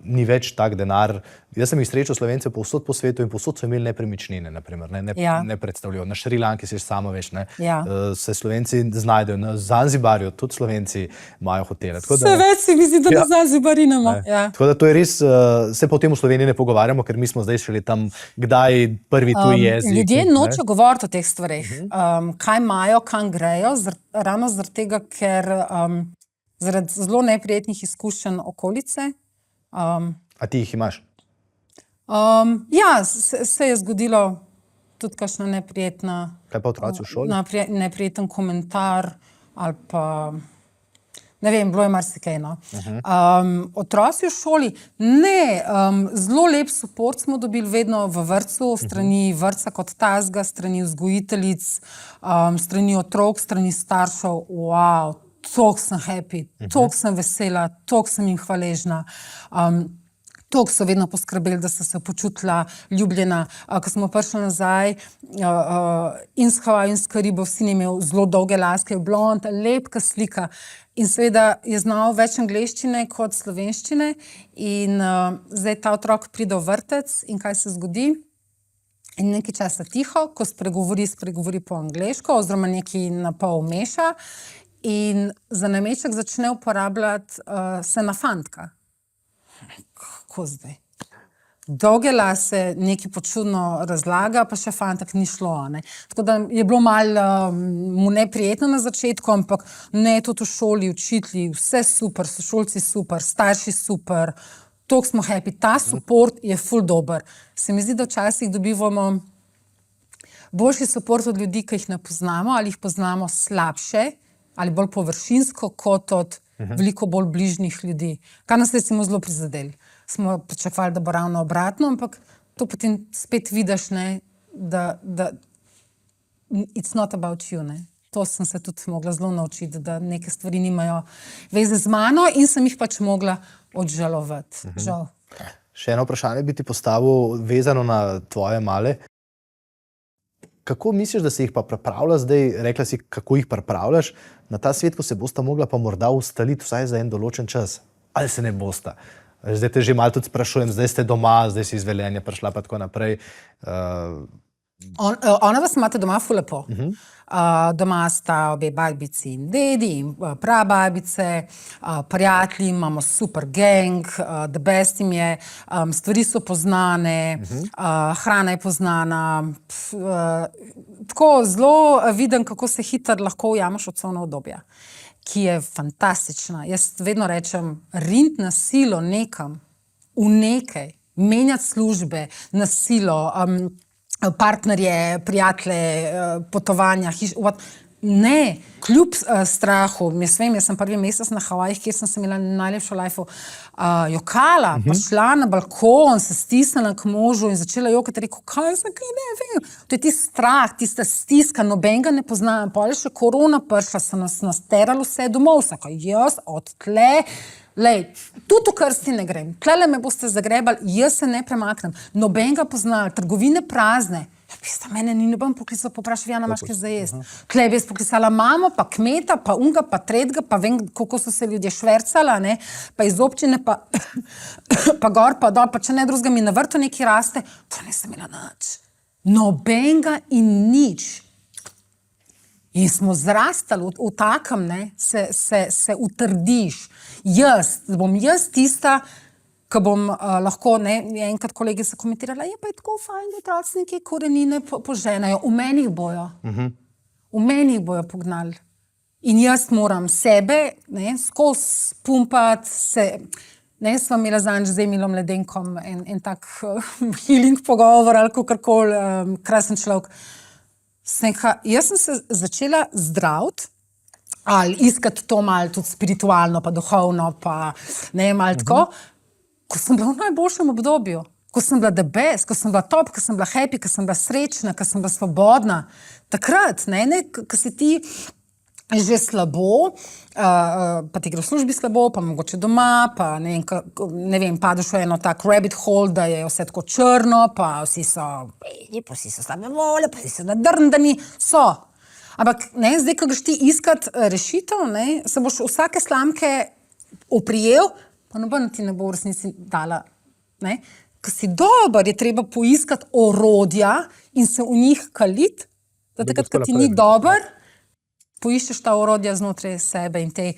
ni več tak denar. Jaz sem jih srečal Slovence povsod po svetu in povsod so imeli nepremičnine, naprimer, ne predstavljajo. Na Šrilanki si samo veš, ne, se Slovenci znajdejo, na Zanzibarju tudi Slovenci imajo hotele. Vse več si mi zdi, da na Zanzibari imamo. Tako da to je res, se pa o tem v Sloveniji ne pogovarjamo, ker mi smo zdaj šele tam, kdaj prvi tuji jezik. Ljudje nočejo govoriti o teh stvareh, kaj imajo, kam grejo, ravno zaradi tega, ker zaradi zelo neprijetnih izkušenj okolice. A ti jih imaš? Ja, se je zgodilo tudi kakšna neprijetna, Kaj pa otroci v šoli? neprijeten komentar ali pa ne vem, bilo je marsikaj. No. Otroci v šoli, ne, zelo lep suport smo dobili vedno v vrtcu, strani vrtca kot tazga, strani vzgojiteljic, strani otrok, strani staršev. Wow, toliko sem happy, toliko sem vesela, toliko sem jim hvaležna. Toliko so vedno poskrbeli, da so se počutila ljubljena. Ko smo prišli nazaj in s Havajev in s Karibov, sin je imel zelo dolge laske, blond, lepka slika. In seveda je znal več angleščine kot slovenščine. In zdaj ta otrok pride v vrtec in kaj se zgodi? In nekaj časa tiho, ko spregovori po angleško, oziroma nekaj na pol meša in za nameček začne uporabljati se na fantka. Kako zdaj? Dolge lase, nekaj počudno razlaga, pa še fantak ni šlo. Ne? Tako da je bilo malo mu neprijetno na začetku, ampak ne, tudi v šoli, učitelji, vse super, sošolci super, starši super, toliko smo happy, ta support je ful dober. Se mi zdi, da včasih dobivamo boljši support od ljudi, ki jih ne poznamo, ali jih poznamo slabše, ali bolj površinsko, kot od veliko bolj bližnjih ljudi. Kar nas recimo zelo prizadeli. Smo pričakovali, da bo ravno obratno, ampak to potem spet vidiš, ne, da it's not about you. Ne. To sem se tudi mogla zelo naučiti, da neke stvari nimajo veze z mano in sem jih pač mogla odžalovati. Žal. Še eno vprašanje bi ti postavil, vezano na tvoje male. Kako misliš, da se jih pa pripravlja zdaj, rekla si, kako jih pripravljaš, na ta svet, ko se bosta mogla pa morda ustaliti vsaj za en določen čas? Ali se ne bosta? Zdaj te že malo tudi sprašujem, zdaj ste doma, zdaj si iz Velenja prišla pa tako naprej. Ona vas imate doma ful lepo. Doma sta obe babici in dedi in prababice, prijatelji, imamo super gang, the best jim je, stvari so poznane, hrana je poznana. Tako zelo vidim, kako se hitro lahko ujameš od covna obdobja, ki je fantastična. Jaz vedno rečem, rint na silo nekam, v nekaj, menjati službe na silo, partnerje, prijatelje, potovanja, ne, kljub strahu, jaz sem prvi mesec na Havajih, kjer sem se imela najlepšo lifeu, jokala, pa šla na balkon, se stisnila k možu in začela jokati, rekel, kaj ne vem. To je tisti strah, tista stiska, nobenega ne poznam, pol je še korona prišla, so nas nasterali vse domov, vsako jaz od tle, lej, tudi v krsti ne grem, tlele me boste zagrebali, jaz se ne premaknem, nobenega poznam, trgovine prazne. Pista, mene ni ne bom poklicala, poprašal, Jana, imaš kaj za jesti. Tlej bi jaz poklicala mamo, pa kmeta, pa unga, pa tretjega, pa vem, kako so se ljudje švercala, ne, pa iz občine, pa gor, pa dol, pa če ne drugega mi na vrtu nekaj raste, to nisem imela nič. Nobenega in nič. In smo zrastali v takem, ne, se utrdiš. Bom jaz tista, ko bom lahko, ne, enkrat kolegi so komentirala, je pa je tako fajn, da otroci neke korenine poženajo. V meni jih bojo. V meni jih bojo pognali. In jaz moram sebe, ne, skozi pumpati se. Ne, sva imela zadnjič z Emilom Ledenkom en tak healing pogovor ali kakorkoli, krasen človek. Jaz sem se začela zdraviti, ali iskati to malo tudi spiritualno, pa duhovno, pa ne, malo tako, ko sem bila v najboljšem obdobju, ko sem bila the best, ko sem bila top, ko sem bila happy, ko sem bila srečna, ko sem bila svobodna. Takrat, ne, ko si ti že slabo, pa ti gre v službi slabo, pa mogoče doma, pa ne vem, padeš v eno tak rabbit hole, da je vse tako črno, pa vsi so slabe volje, pa vsi so nadrndani, so. Ampak, ne, zdaj, ko greš ti iskat rešitev, ne, se boš vsake slamke oprijel, pa noben ti ne bo v resnici dala. Ne. Ko si dober, je treba poiskati orodja in se v njih kaliti, da takrat, ko ti ni dober, poiščeš ta orodja znotraj sebe in te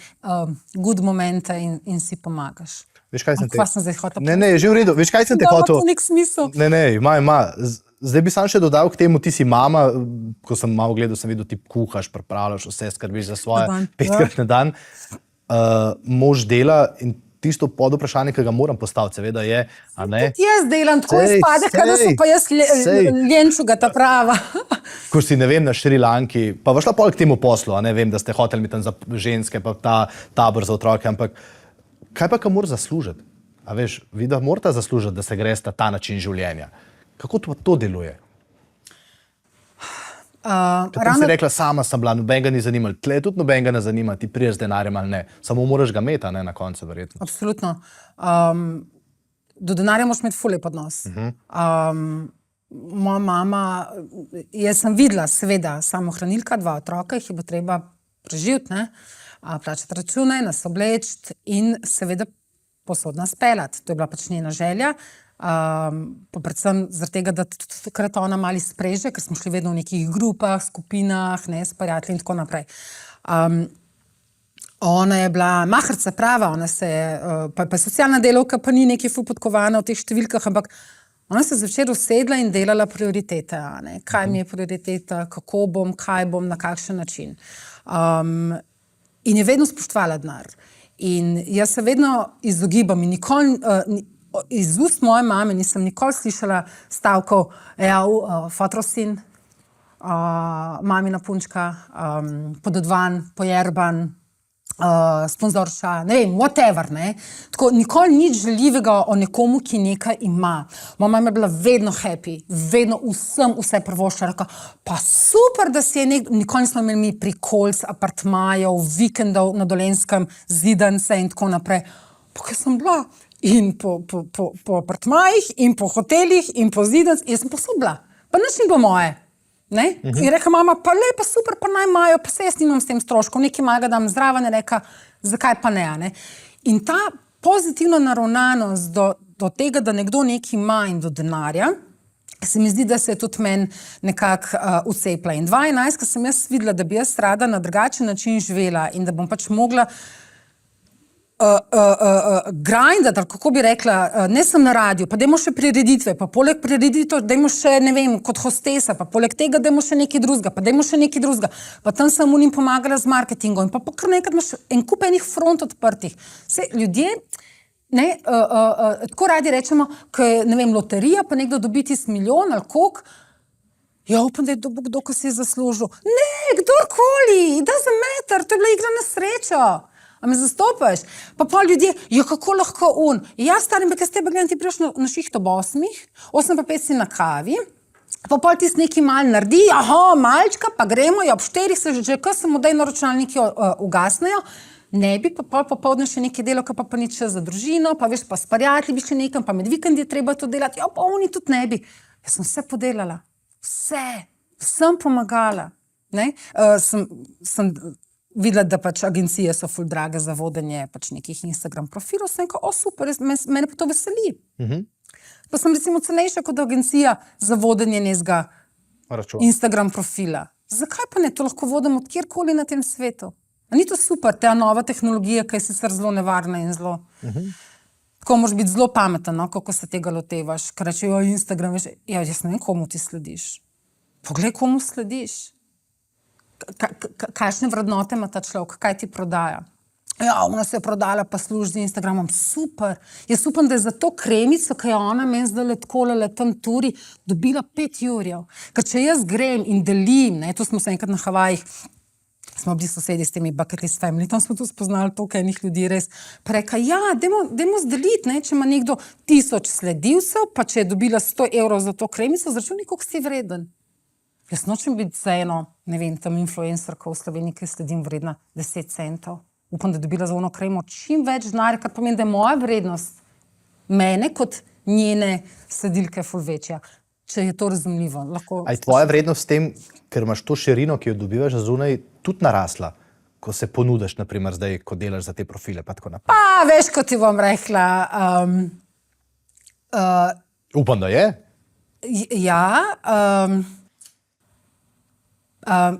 good momente in si pomagaš. Veš, kaj sem te... Kva sem zdaj hotel? Ne, že v redu. Veš, kaj sem te hotel? Da, ima to nek smisel. Ne, ima. Zdaj bi sam še dodal k temu, ti si mama, ko sem malo gledal, sem videl, ti kuhaš, pripravljaš vse, skrbiš za svoje 5-krat na dan. Mož dela in tisto podvprašanje, ki ga moram postaviti, seveda je, a ne? Jaz delam tako izpade, da so pa jaz ljenčuga ta prava. Ko si, ne vem, na Šrilanki, pa šla pol k temu poslu, a ne vem, da ste hoteli mi tam za ženske, pa ta tabor za otroke, ampak kaj pa mora zaslužiti? A veš, vi da morate zaslužiti, da se greste ta način življenja. Kako to deluje? Kako si rekla, sama sem bila, nobenega ni zanimalo, tle tudi nobenega ne zanima, ti priješ z denarjem ali ne, samo moraš ga imeti, ne, na koncu verjetno. Absolutno. Do denarja moraš imeti ful lep odnos. Moja mama, jaz sem videla, seveda, samohranilka, 2 otroka, jih je bo treba preživeti, ne, plačati račune, nas obleči in seveda posod nas peljati. To je bila pač njena želja. Pa predvsem zaradi tega, da takrat ona mali spreže, ker smo šli vedno v nekih grupah, skupinah, ne, s prijatelji in tako naprej. Ona je bila mahrca prava, ona se je, pa je socialna delavka, pa ni nekaj ful podkovana v teh številkah, ampak ona se je zvečer usedla in delala prioritete, a ne, kaj mi je prioriteta, kako bom, kaj bom, na kakšen način. In je vedno spoštovala denar. In jaz se vedno izogibam in nikoli, iz ust moje mame nisem nikoli slišala stavkov, fotrosin, mamina punčka, pododvan, pojerban, sponzorša, ne vem, whatever, ne. Tako, nikoli nič žaljivega o nekomu, ki nekaj ima. Moja mama je bila vedno happy, vedno vsem vse prvošla, rekla, pa super, da si je nikoli nismo imeli mi prikolic, apartmajev, vikendov na Dolenjskem, zidance in tako naprej. Pa kaj sem bila in po apartmajih, in po hotelih, in po zidance, jaz sem povsod bila, pa nič ni bilo moje. Ne? In reka mama, pa lepa, super, pa naj imajo, pa se jaz nimam s tem stroškom, nekaj malega dam zraven, reka, zakaj pa ne, a ne? In ta pozitivna naravnanost do tega, da nekdo nekaj ima in do denarja, se mi zdi, da se je tudi meni nekako vcepla. In 2011, ko sem jaz videla, da bi jaz rada na drugačen način živela in da bom pač mogla grindati, ali kako bi rekla, ne sem na radiju, pa dajmo še prireditve, pa poleg prireditev dajmo še, ne vem, kot hostesa, pa poleg tega dajmo še nekaj drugega, pa dajmo še nekaj drugega, pa tam sem unim pomagala z marketingom in pa kar nekaj imaš en kup enih front odprtih. Saj ljudje, ne, tako radi rečemo, ko je, ne vem, loterija, pa nekdo dobi tisti milijon ali koliko, ja, upam, da je kdo, ko si je zaslužil. Ne, kdorkoli, it doesn't matter, to je bila igra na srečo. A me zastopaš? Pa pol ljudje, ja, kako lahko on? Ja, starim, jaz tebe gledam, ti priješ na šiht ob 8, 8 pa 5 si na kavi, pa pol ti nekaj mal naredi, aha, malčka, pa gremo, ja, ob 4 se že, ko se mu daj na računalniki ugasnejo, ne bi pa pol popoldne še nekaj delal, pa nič za družino, pa veš, pa s prijatelji bi še nekam, pa med vikendi je treba to delati, ja, pa oni tudi ne bi. Jaz sem vse podelala, vsem pomagala, ne, sem videla, da pač agencije so ful drage za vodenje pač nekih Instagram profilov, sem rekel, super, mene pa to veseli. Pa sem recimo cenejša kot agencija za vodenje nezga Instagram profila. Zakaj pa ne? To lahko vodim od kjerkoli na tem svetu. A ni to super, ta nova tehnologija, ki je sicer zelo nevarna in zelo... Tako moraš biti zelo pameten, no, kako se tega lotevaš. Ker rečejo, Instagram, veš, ja, jaz ne vem, komu ti slediš. Poglej, komu slediš. Kakšne vrednote ima ta človek, kaj ti prodaja. Ja, ona se je prodala, pa služi z Instagramom, super. Jaz upam, da je za to kremico, ki je ona meni zdaj letkolala tam turi, dobila 5 jurjev. Ker če jaz grem in delim, ne, tu smo se enkrat na Havajih, smo bili sosedi s temi bucket list family, tam smo tu spoznali toliko enih ljudi, res. Pa reka, ja, dajmo zdeliti, ne, če ima nekdo 1000 sledilcev, pa če je dobila 100 evrov za to kremico, zračunaj, koliko si vreden. Jaz nočem biti za eno, ne vem, tam influencerko v Sloveniji, ki sledim, vredna 10 centov. Upam, da je dobila za ono kremo čim več denarja, kar pomeni, da je moja vrednost mene kot njene sledilke ful večja. Če je to razumljivo. A je tvoja vrednost s tem, ker imaš to širino, ki jo dobivaš zunaj, tudi narasla, ko se ponudiš, naprimer, zdaj, ko delaš za te profile, pa tako naprej? Pa, veš, kot ti bom rekla... Upam, da je. Ja,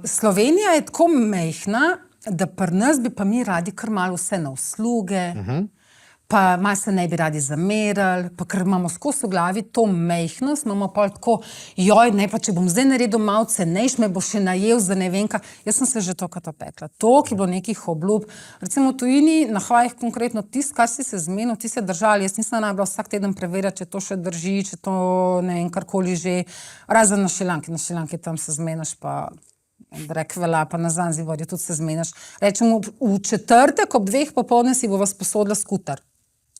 Slovenija je tako majhna, da pri nas bi pa mi radi kar malo vse na usluge, pa malo se ne bi radi zamerali, pa ker imamo skozi v glavi to mejhnost, imamo pa tako, joj, ne, pa če bom zdaj naredil malo cenejš, me bo še najel za ne vem kaj. Jaz sem se že tokrat opekla. Toliko je bilo nekih obljub. Recimo v tujini, na Havajih konkretno, tisto, kar si se zmenil, ti se držali. Jaz nisem najbolj vsak teden preverjati, če to še drži, če to ne vem, karkoli že. Razen na Šrilanki tam se zmeniš, pa rekvela, pa na Zanzibarju tudi se zmeniš. Rečemo, v četrtek ob 2 popoldne si bova sposodila skuter.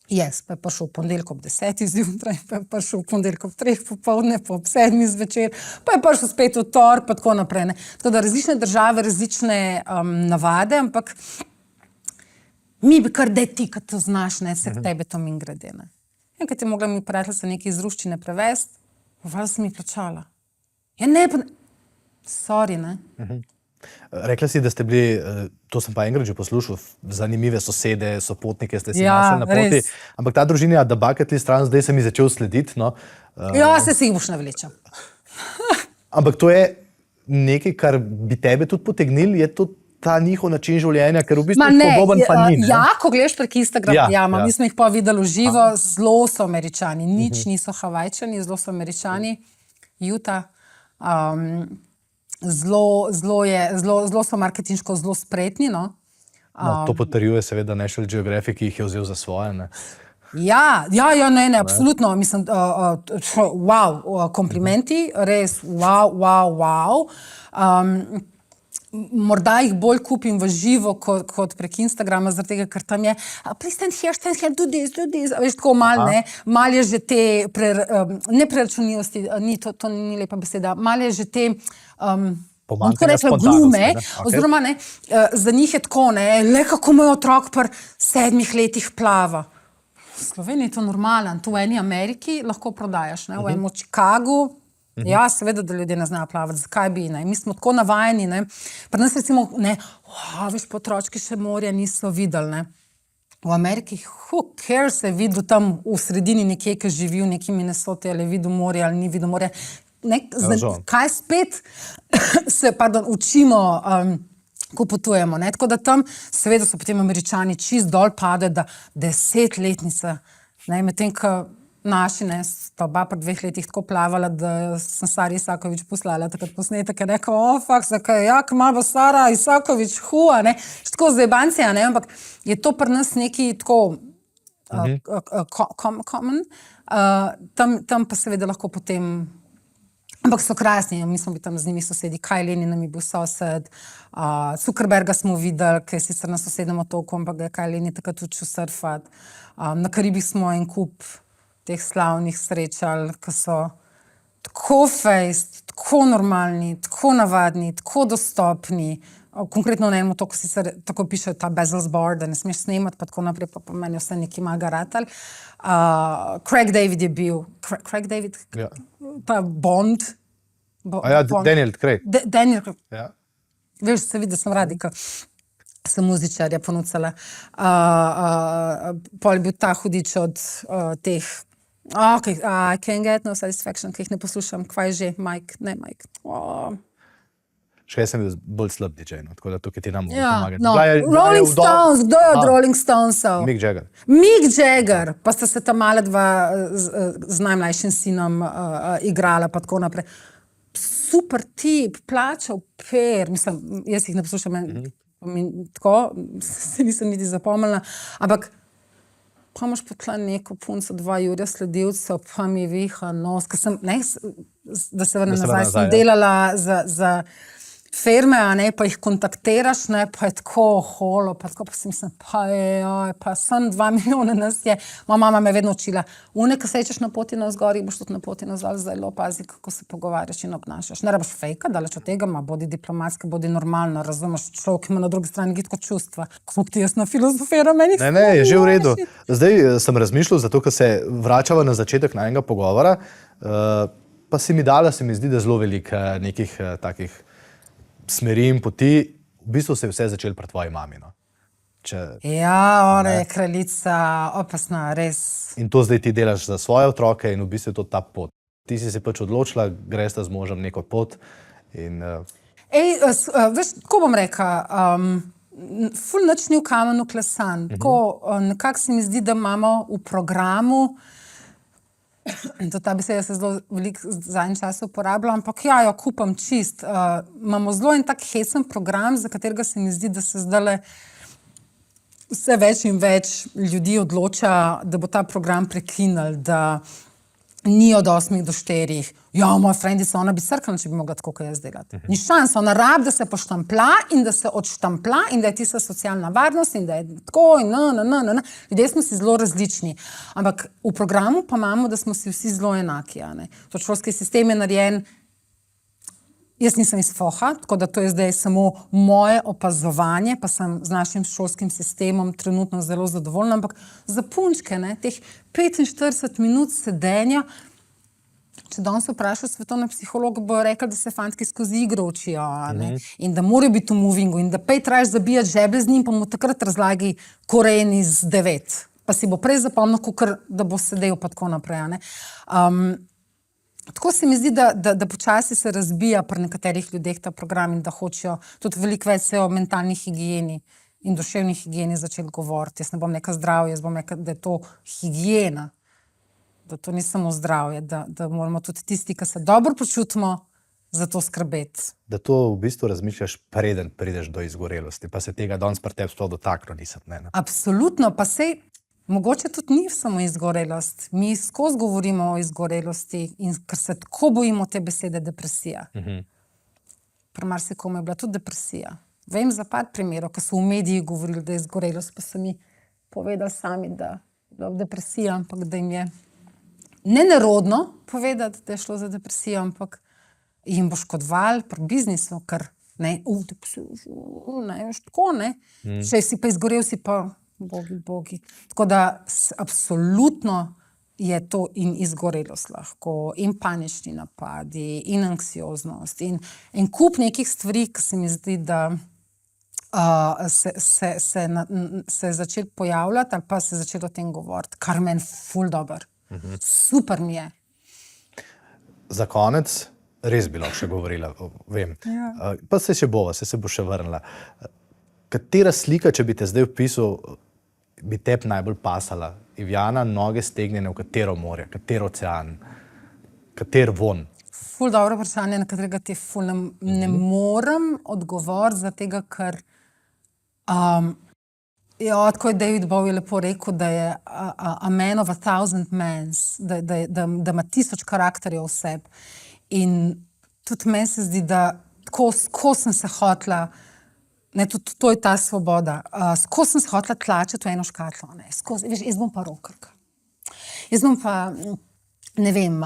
Jaz, pa je prišel v ponedeljek ob 10 zjutraj, pa je prišel v ponedeljek ob 3 popoldne, pa ob 7 zvečer, pa je prišel spet v torek, pa tako naprej. Ne. Tako da različne države, različne navade, ampak mi bi kar daj ti, kad to znaš, ne, se k tebe to min grede. Ne. In kad je mogla mi prijateljica nekaj iz ruščine prevesti, vala sem mi plačala. Ja ne, pa sorry, ne. Rekla si, da ste bili, to sem pa enkrat že poslušal, zanimive sosede, sopotnike ste si našli na poti. Res. Ampak ta družina, da bucket list stran, zdaj se mi začel slediti. No. Ja, se si jih boš navlečal. Ampak to je nekaj, kar bi tebe tudi potegnili, je to ta njihov način življenja, ker v bistvu podoben pa ni. Ja, ko gledaš prek Instagrama, Ja. mi smo jih pa videli v živo, zelo so Američani, nič niso Havajčani, zelo so Američani, Utah. Zelo so marketinško zelo spretni, no. No, to potrjuje seveda National Geographic, ki jih je vzel za svoje. Ne. Ja, ne, absolutno, mislim, wow, komplimenti, res, wow. Morda jih bolj kupim v živo kot prek Instagrama, zaradi tega, ker tam je please stand here, do this, veš, tako malo, ne, malo je že te nepreračunljivosti, to ni lepa beseda, malo je že te pomanjkanja glume, spontanosti, ne. Okay. oziroma ne, za njih je tako, ne, le kako moj otrok pri 7 letih plava. V Sloveniji je to normalen, tu v eni Ameriki lahko prodajaš, ne, v enem Chicagu. Ja, seveda, da ljudje ne znajo plavati, zakaj bi, ne, mi smo tako navajeni, ne, pri nas recimo, ne, veš, pa otročki še morja niso videli, ne, v Ameriki, who cares, je videl tam v sredini nekje, ki živi v neki Minnesoti, ali je videl morje, ali ni videl morje, ne, kaj spet se, učimo, ko potujemo, ne, tako da tam, seveda so potem Američani čist dol pade, da 10-letnica, ne, medtem, ko naši, ne, sta oba pri 2 letih tako plavala, da sem Sari Isakovič poslala takrat posnetek, je rekel, zakaj, jak malo Sara Isakovič, hua, ne, tako zajebancija, ne, ampak je to pri nas neki tako common, tam pa seveda lahko potem, ampak so krasni, mi smo bili tam z njimi sosedi, Kaj Lenin nam je bil sosed, Zuckerberga smo videli, ki je sicer na sosednjem otoku, ampak ga je Kaj Lenin takrat učil surfati, na Karibih smo en kup teh slavnih srečal, ki so tako fejst, tako normalni, tako navadni, tako dostopni. Konkretno na enem otoku sicer tako piše ta Bezel's Bar, da ne smeš snemati, pa tako naprej, pa meni vse nekaj maga ratal. Craig David je bil, Craig David, Ja. pa Bond. Daniel Craig. Daniel Craig. Ja. Veš, se vidi, da sem radika. Sem muzičarja ponucala. Pol je bil ta hudič od teh I can't get no satisfaction, ki jih ne poslušam. Kvaj že? Mike. Še jaz sem bil bolj slab DJ, no, tako da tukaj ti nam Ja, pomagati. no. Rolling Stones, kdo je od Rolling Stonesov? Mick Jagger. Mick Jagger, pa sta se ta mala dva z najmlajšim sinom igrala, pa tako naprej. Super tip, plačal mislim, jaz jih ne poslušam, tako, se nisem niti zapomnila, ampak pa imaš pa tla neko punco, 2 Jurja sledilcev, pa mi viha nos, ker sem, ne, da se vrnem nazaj, sem delala za firme, a ne, pa jih kontaktiraš, ne, pa je tako holo, pa tako pa si mislim, pa sem 2 milijona nas je, moja mama me je vedno učila, ki srečaš na poti navzgor, boš tudi na poti navzdol, zelo pazi, kako se pogovarjaš in obnašaš. Ne rabiš fejka, daleč od tega, bodi diplomatska, bodi normalno, razumeš, človek ima na drugi strani gitko čustva. Kako ti jaz na filozofiram, meni Ne, je že v redu. Zdaj sem razmišljal, zato ker se vračava na začetek najnega pogovora, pa si mi dala, se mi zdi, da zelo veliko nekih takih smeri in poti, v bistvu se je vse začelo pri tvoji mami, no. Ja, ona je kraljica, opasna, res. In to zdaj ti delaš za svoje otroke in v bistvu je to ta pot. Ti si se pač odločila, greš z možem neko pot in... Veš, tako bom rekla, ful nič ni v kamenu klesan. Tako, nekako se mi zdi, da imamo v programu, to ta beseda se zelo veliko zadnji čas uporablja, ampak ja, jo kupam čist. Imamo zelo en tak hecen program, za katerega se mi zdi, da se zdajle vse več in več ljudi odloča, da bo ta program prekinil, da ni od 8 do 4. Ja, moja frendica, ona bi crkala, če bi mogla tako, kot jaz delati. Ni šans, ona rabi, da se poštampla in da se odštampla in da je tista socialna varnost in da je tako in Ljudje smo si zelo različni. Ampak v programu pa imamo, da smo si vsi zelo enaki. To šolski sistem je narejen. Jaz nisem iz FOH-a, tako da to je zdaj samo moje opazovanje, pa sem z našim šolskim sistemom trenutno zelo zadovoljna, ampak za punčke, teh 45 minut sedenja, če danes vprašajo svetovne psihologe, bojo rekli, da se fantki skozi igro učijo, in da morajo biti v movingu in da pej trajaš zabijati žeblje z njim, pa mu takrat razlagi koren iz 9. Pa si bo prej zapomnil, kakor da bo sedel pa tako naprej. Tako se mi zdi, da počasi se razbija pri nekaterih ljudeh ta program in da hočejo tudi veliko več se o mentalni higieni in duševni higieni začeti govoriti. Jaz ne bom neka zdravje, jaz bom neka, da je to higiena, da to ni samo zdravje, da moramo tudi tisti, ki se dobro počutimo, za to skrbeti. Da to v bistvu razmišljaš, preden prideš do izgorelosti, pa se tega danes pri tebi sploh dotaknil nisem. Absolutno, pa sej mogoče tudi ni samo izgorelost. Mi skozi govorimo o izgorelosti in ker se tako bojimo te besede depresija. Pri marsikomu je bila tudi depresija. Vem za par primerov, ko so v mediji govorili, da je izgorelost, pa so mi povedali sami, da je bila depresija, ampak da jim je nenerodno povedati, da je šlo za depresijo, ampak jim bo škodoval pri biznisu, ker če si pa izgorel, si pa bogi. Tako da absolutno je to in izgorelost lahko, in panični napadi, in anksioznost, in en kup nekih stvari, ki se mi zdi, da se je začelo pojavljati ali pa se je začelo o tem govoriti, kar meni ful dober. Super mi je. Za konec, res bi lahko še govorila, vem. Ja. Pa se bo še vrnila. Katera slika, če bi te zdaj opisal, bi tebi najbolj pasala? Ivjana, noge stegnjene v katero morje, katero ocean, kater von? Ful dobro vprašanje, na katerega ti ful ne morem odgovoriti, zato ker tako je David Bowie lepo rekel, da je a man of 1,000 mans, da ima 1000 karakterjev v sebi. In tudi meni se zdi, da tako sem se hotela, tudi to je ta svoboda, skozi sem se hotela tlačiti v eno škatlo. Veš, jaz bom pa rockerka. Jaz bom pa, ne vem,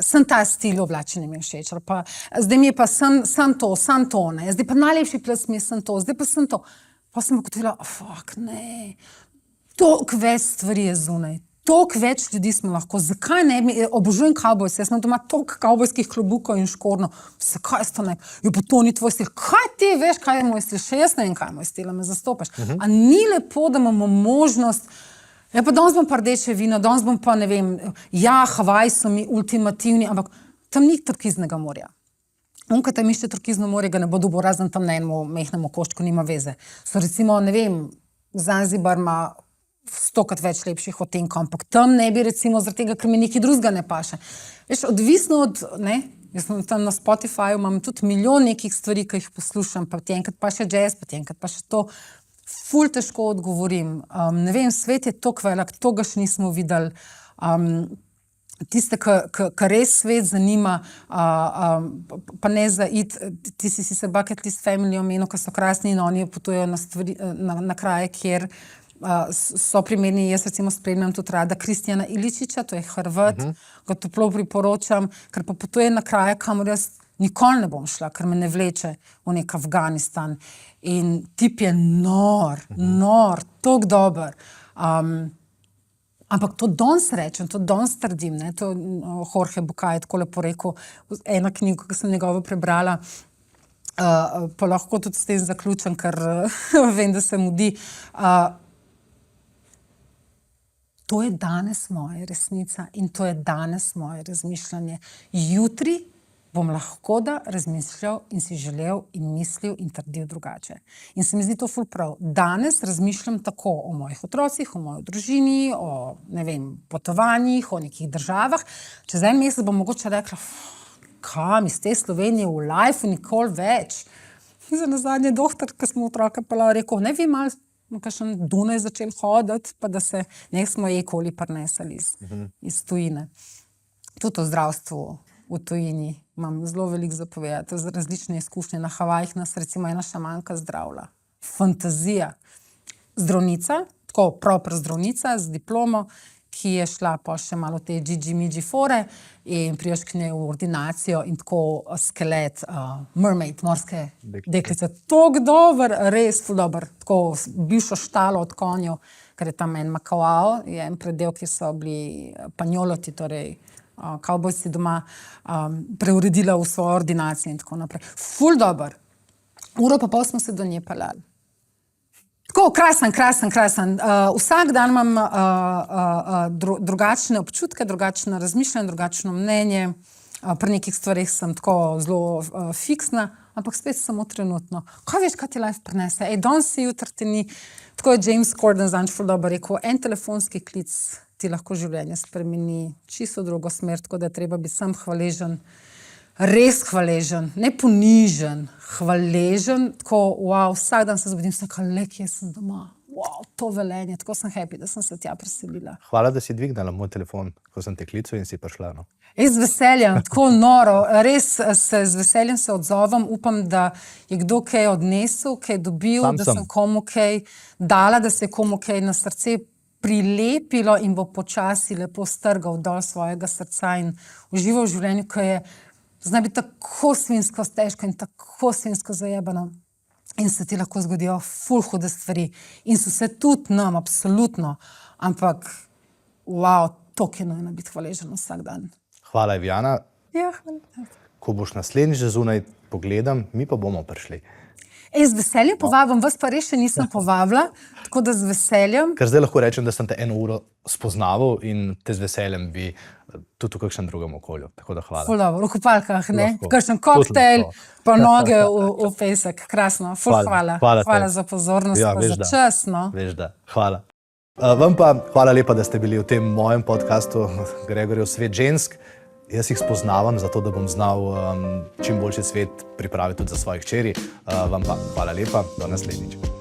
sem ta stil oblačenja mi je všeč, ali pa zdaj mi je pa sem to, zdaj pa najlepši ples mi je sem to, zdaj pa sem to. Pa sem ugotovila, fuck, ne, toliko več stvari je zunaj, toliko več ljudi smo lahko, zakaj ne bi, obožujem kavbojs, jaz imam doma toliko kavbojskih klobukov in škorno, zakaj je to ne, jo pa to ni tvoj stil, kaj ti veš, kaj je moj stil, še jaz ne vem, kaj je moj stil, me zastopaš. A ni lepo, da imamo možnost, ja pa danes bom pa rdeče vino, danes bom pa, ne vem, ja, Havaji so mi ultimativni, ampak tam ni turkiznega morja. Kaj tam išče turkizno morje, ga ne bo dobil, razen tam na enemu mehnemu koščku, nima veze. So recimo, ne vem, Zanzibar ima 100krat več lepših odtenkov, ampak tam ne bi recimo zaradi tega, ker mi nekaj drugega ne paše. Veš, odvisno od, jaz sem tam na Spotifyju, imam tudi milijon nekih stvari, ki jih poslušam, pa ti enkrat paše jazz, pa ti enkrat paše to. Ful težko odgovorim. Ne vem, svet je toliko velik, toga še nismo videli. Tiste, ki res svet zanima, pa ne za iti, ti si se Bucket List Family omenil, ki so krasni in oni potujejo na kraje, kjer so primerni. Jaz recimo spremljam tudi rada Kristjana Iličiča, to je Hrvat, ga toplo priporočam, ker pa potuje na kraje, kamor jaz nikoli ne bom šla, ker me ne vleče v nek Afganistan. In tip je nor, toliko dober. Ampak to danes rečem, to danes trdim, to Jorge Bucay je tako lepo rekel, ena knjiga, ki sem njegovo prebrala, pa lahko tudi s tem zaključim, ker vem, da se mudi. To je danes moja resnica in to je danes moje razmišljanje. Jutri bom lahko da razmišljal in si želel in mislil in trdil drugače. In se mi zdi to ful prav. Danes razmišljam tako o mojih otrocih, o moji družini, o ne vem, potovanjih, o nekih državah. Čez en mesec bom mogoče rekla, kam iz te Slovenije v lifeu nikoli več. Za nazadnje doktor, ki smo otroke pelali, rekel, ne vi malo kakšen Dunaj začel hoditi, pa da se ne smo ekoli prinesali iz tujine. Tudi o zdravstvu v tujini imam zelo veliko zapovedati, različne izkušnje. Na Havajih nas recimo ena šamanka zdravila. Fantazija. Zdravnica, tako proper zdravnica z diplomo, ki je šla pa še malo te džidži-midži fore in priješ k njej v ordinacijo in tako skelet, mermaid, morske deklice. Tok dober, res ful dober. Tako bivšo štalo od konjev, ker je tam en makao, je en predel, ki so bili panjoloti, torej kavbojci doma, preuredila v svojo ordinacijo in tako naprej. Ful dober. Uro pa pol smo se do nje pelali. Tako, krasen. Vsak dan imam drugačne občutke, drugačno razmišljanje, drugačno mnenje. Pri nekih stvareh sem tako zelo fiksna, ampak spet samo trenutno. Kaj veš, kaj ti life prinese? Danes si, jutri ti ni. Tako je James Corden zanj ful dobro rekel, en telefonski klic ti lahko življenje spremeni čisto drugo smer, tako da je treba biti sam hvaležen, res hvaležen, ne ponižen, hvaležen, tako, wow, vsak dan se zbudim, sem rekla, kje sem doma, wow, to Velenje, tako sem happy, da sem se tja preselila. Hvala, da si dvignila moj telefon, ko sem te klical in si prišla. No? Z veseljem, tako noro, res z veseljem se odzovem, upam, da je kdo kaj odnesel, kaj dobil, da sem komu kaj dala, da se je komu kaj na srce prilepilo in bo počasi lepo strgal dol svojega srca in užival v življenju, ki je zna biti tako svinjsko težko in tako svinjsko zajebano. In se ti lahko zgodijo ful hude stvari. In so se tudi nam, absolutno. Ampak, wow, toliko je nujno biti hvaležen vsak dan. Hvala, Evijana. Ja, hvala. Ko boš naslednjič zunaj pogledam, mi pa bomo prišli. Z veseljem povabim, vas pa res še nisem povabila, tako da z veseljem. Ker zdaj lahko rečem, da sem te 1 uro spoznaval in te z veseljem bi tudi v kakšnem drugem okolju. Tako da hvala. Ful dobro, v kopalkah, ne? Kakšen koktejl, pa noge v pesek. Krasno, ful hvala. Hvala za pozornost, pa za čas. Veš da, hvala. Vam pa hvala lepa, da ste bili v tem mojem podcastu Gregorjev svet žensk. Jaz jih spoznavam, zato da bom znal čim boljši svet pripraviti tudi za svojih hčeri. Vam pa hvala lepa, do naslednjič.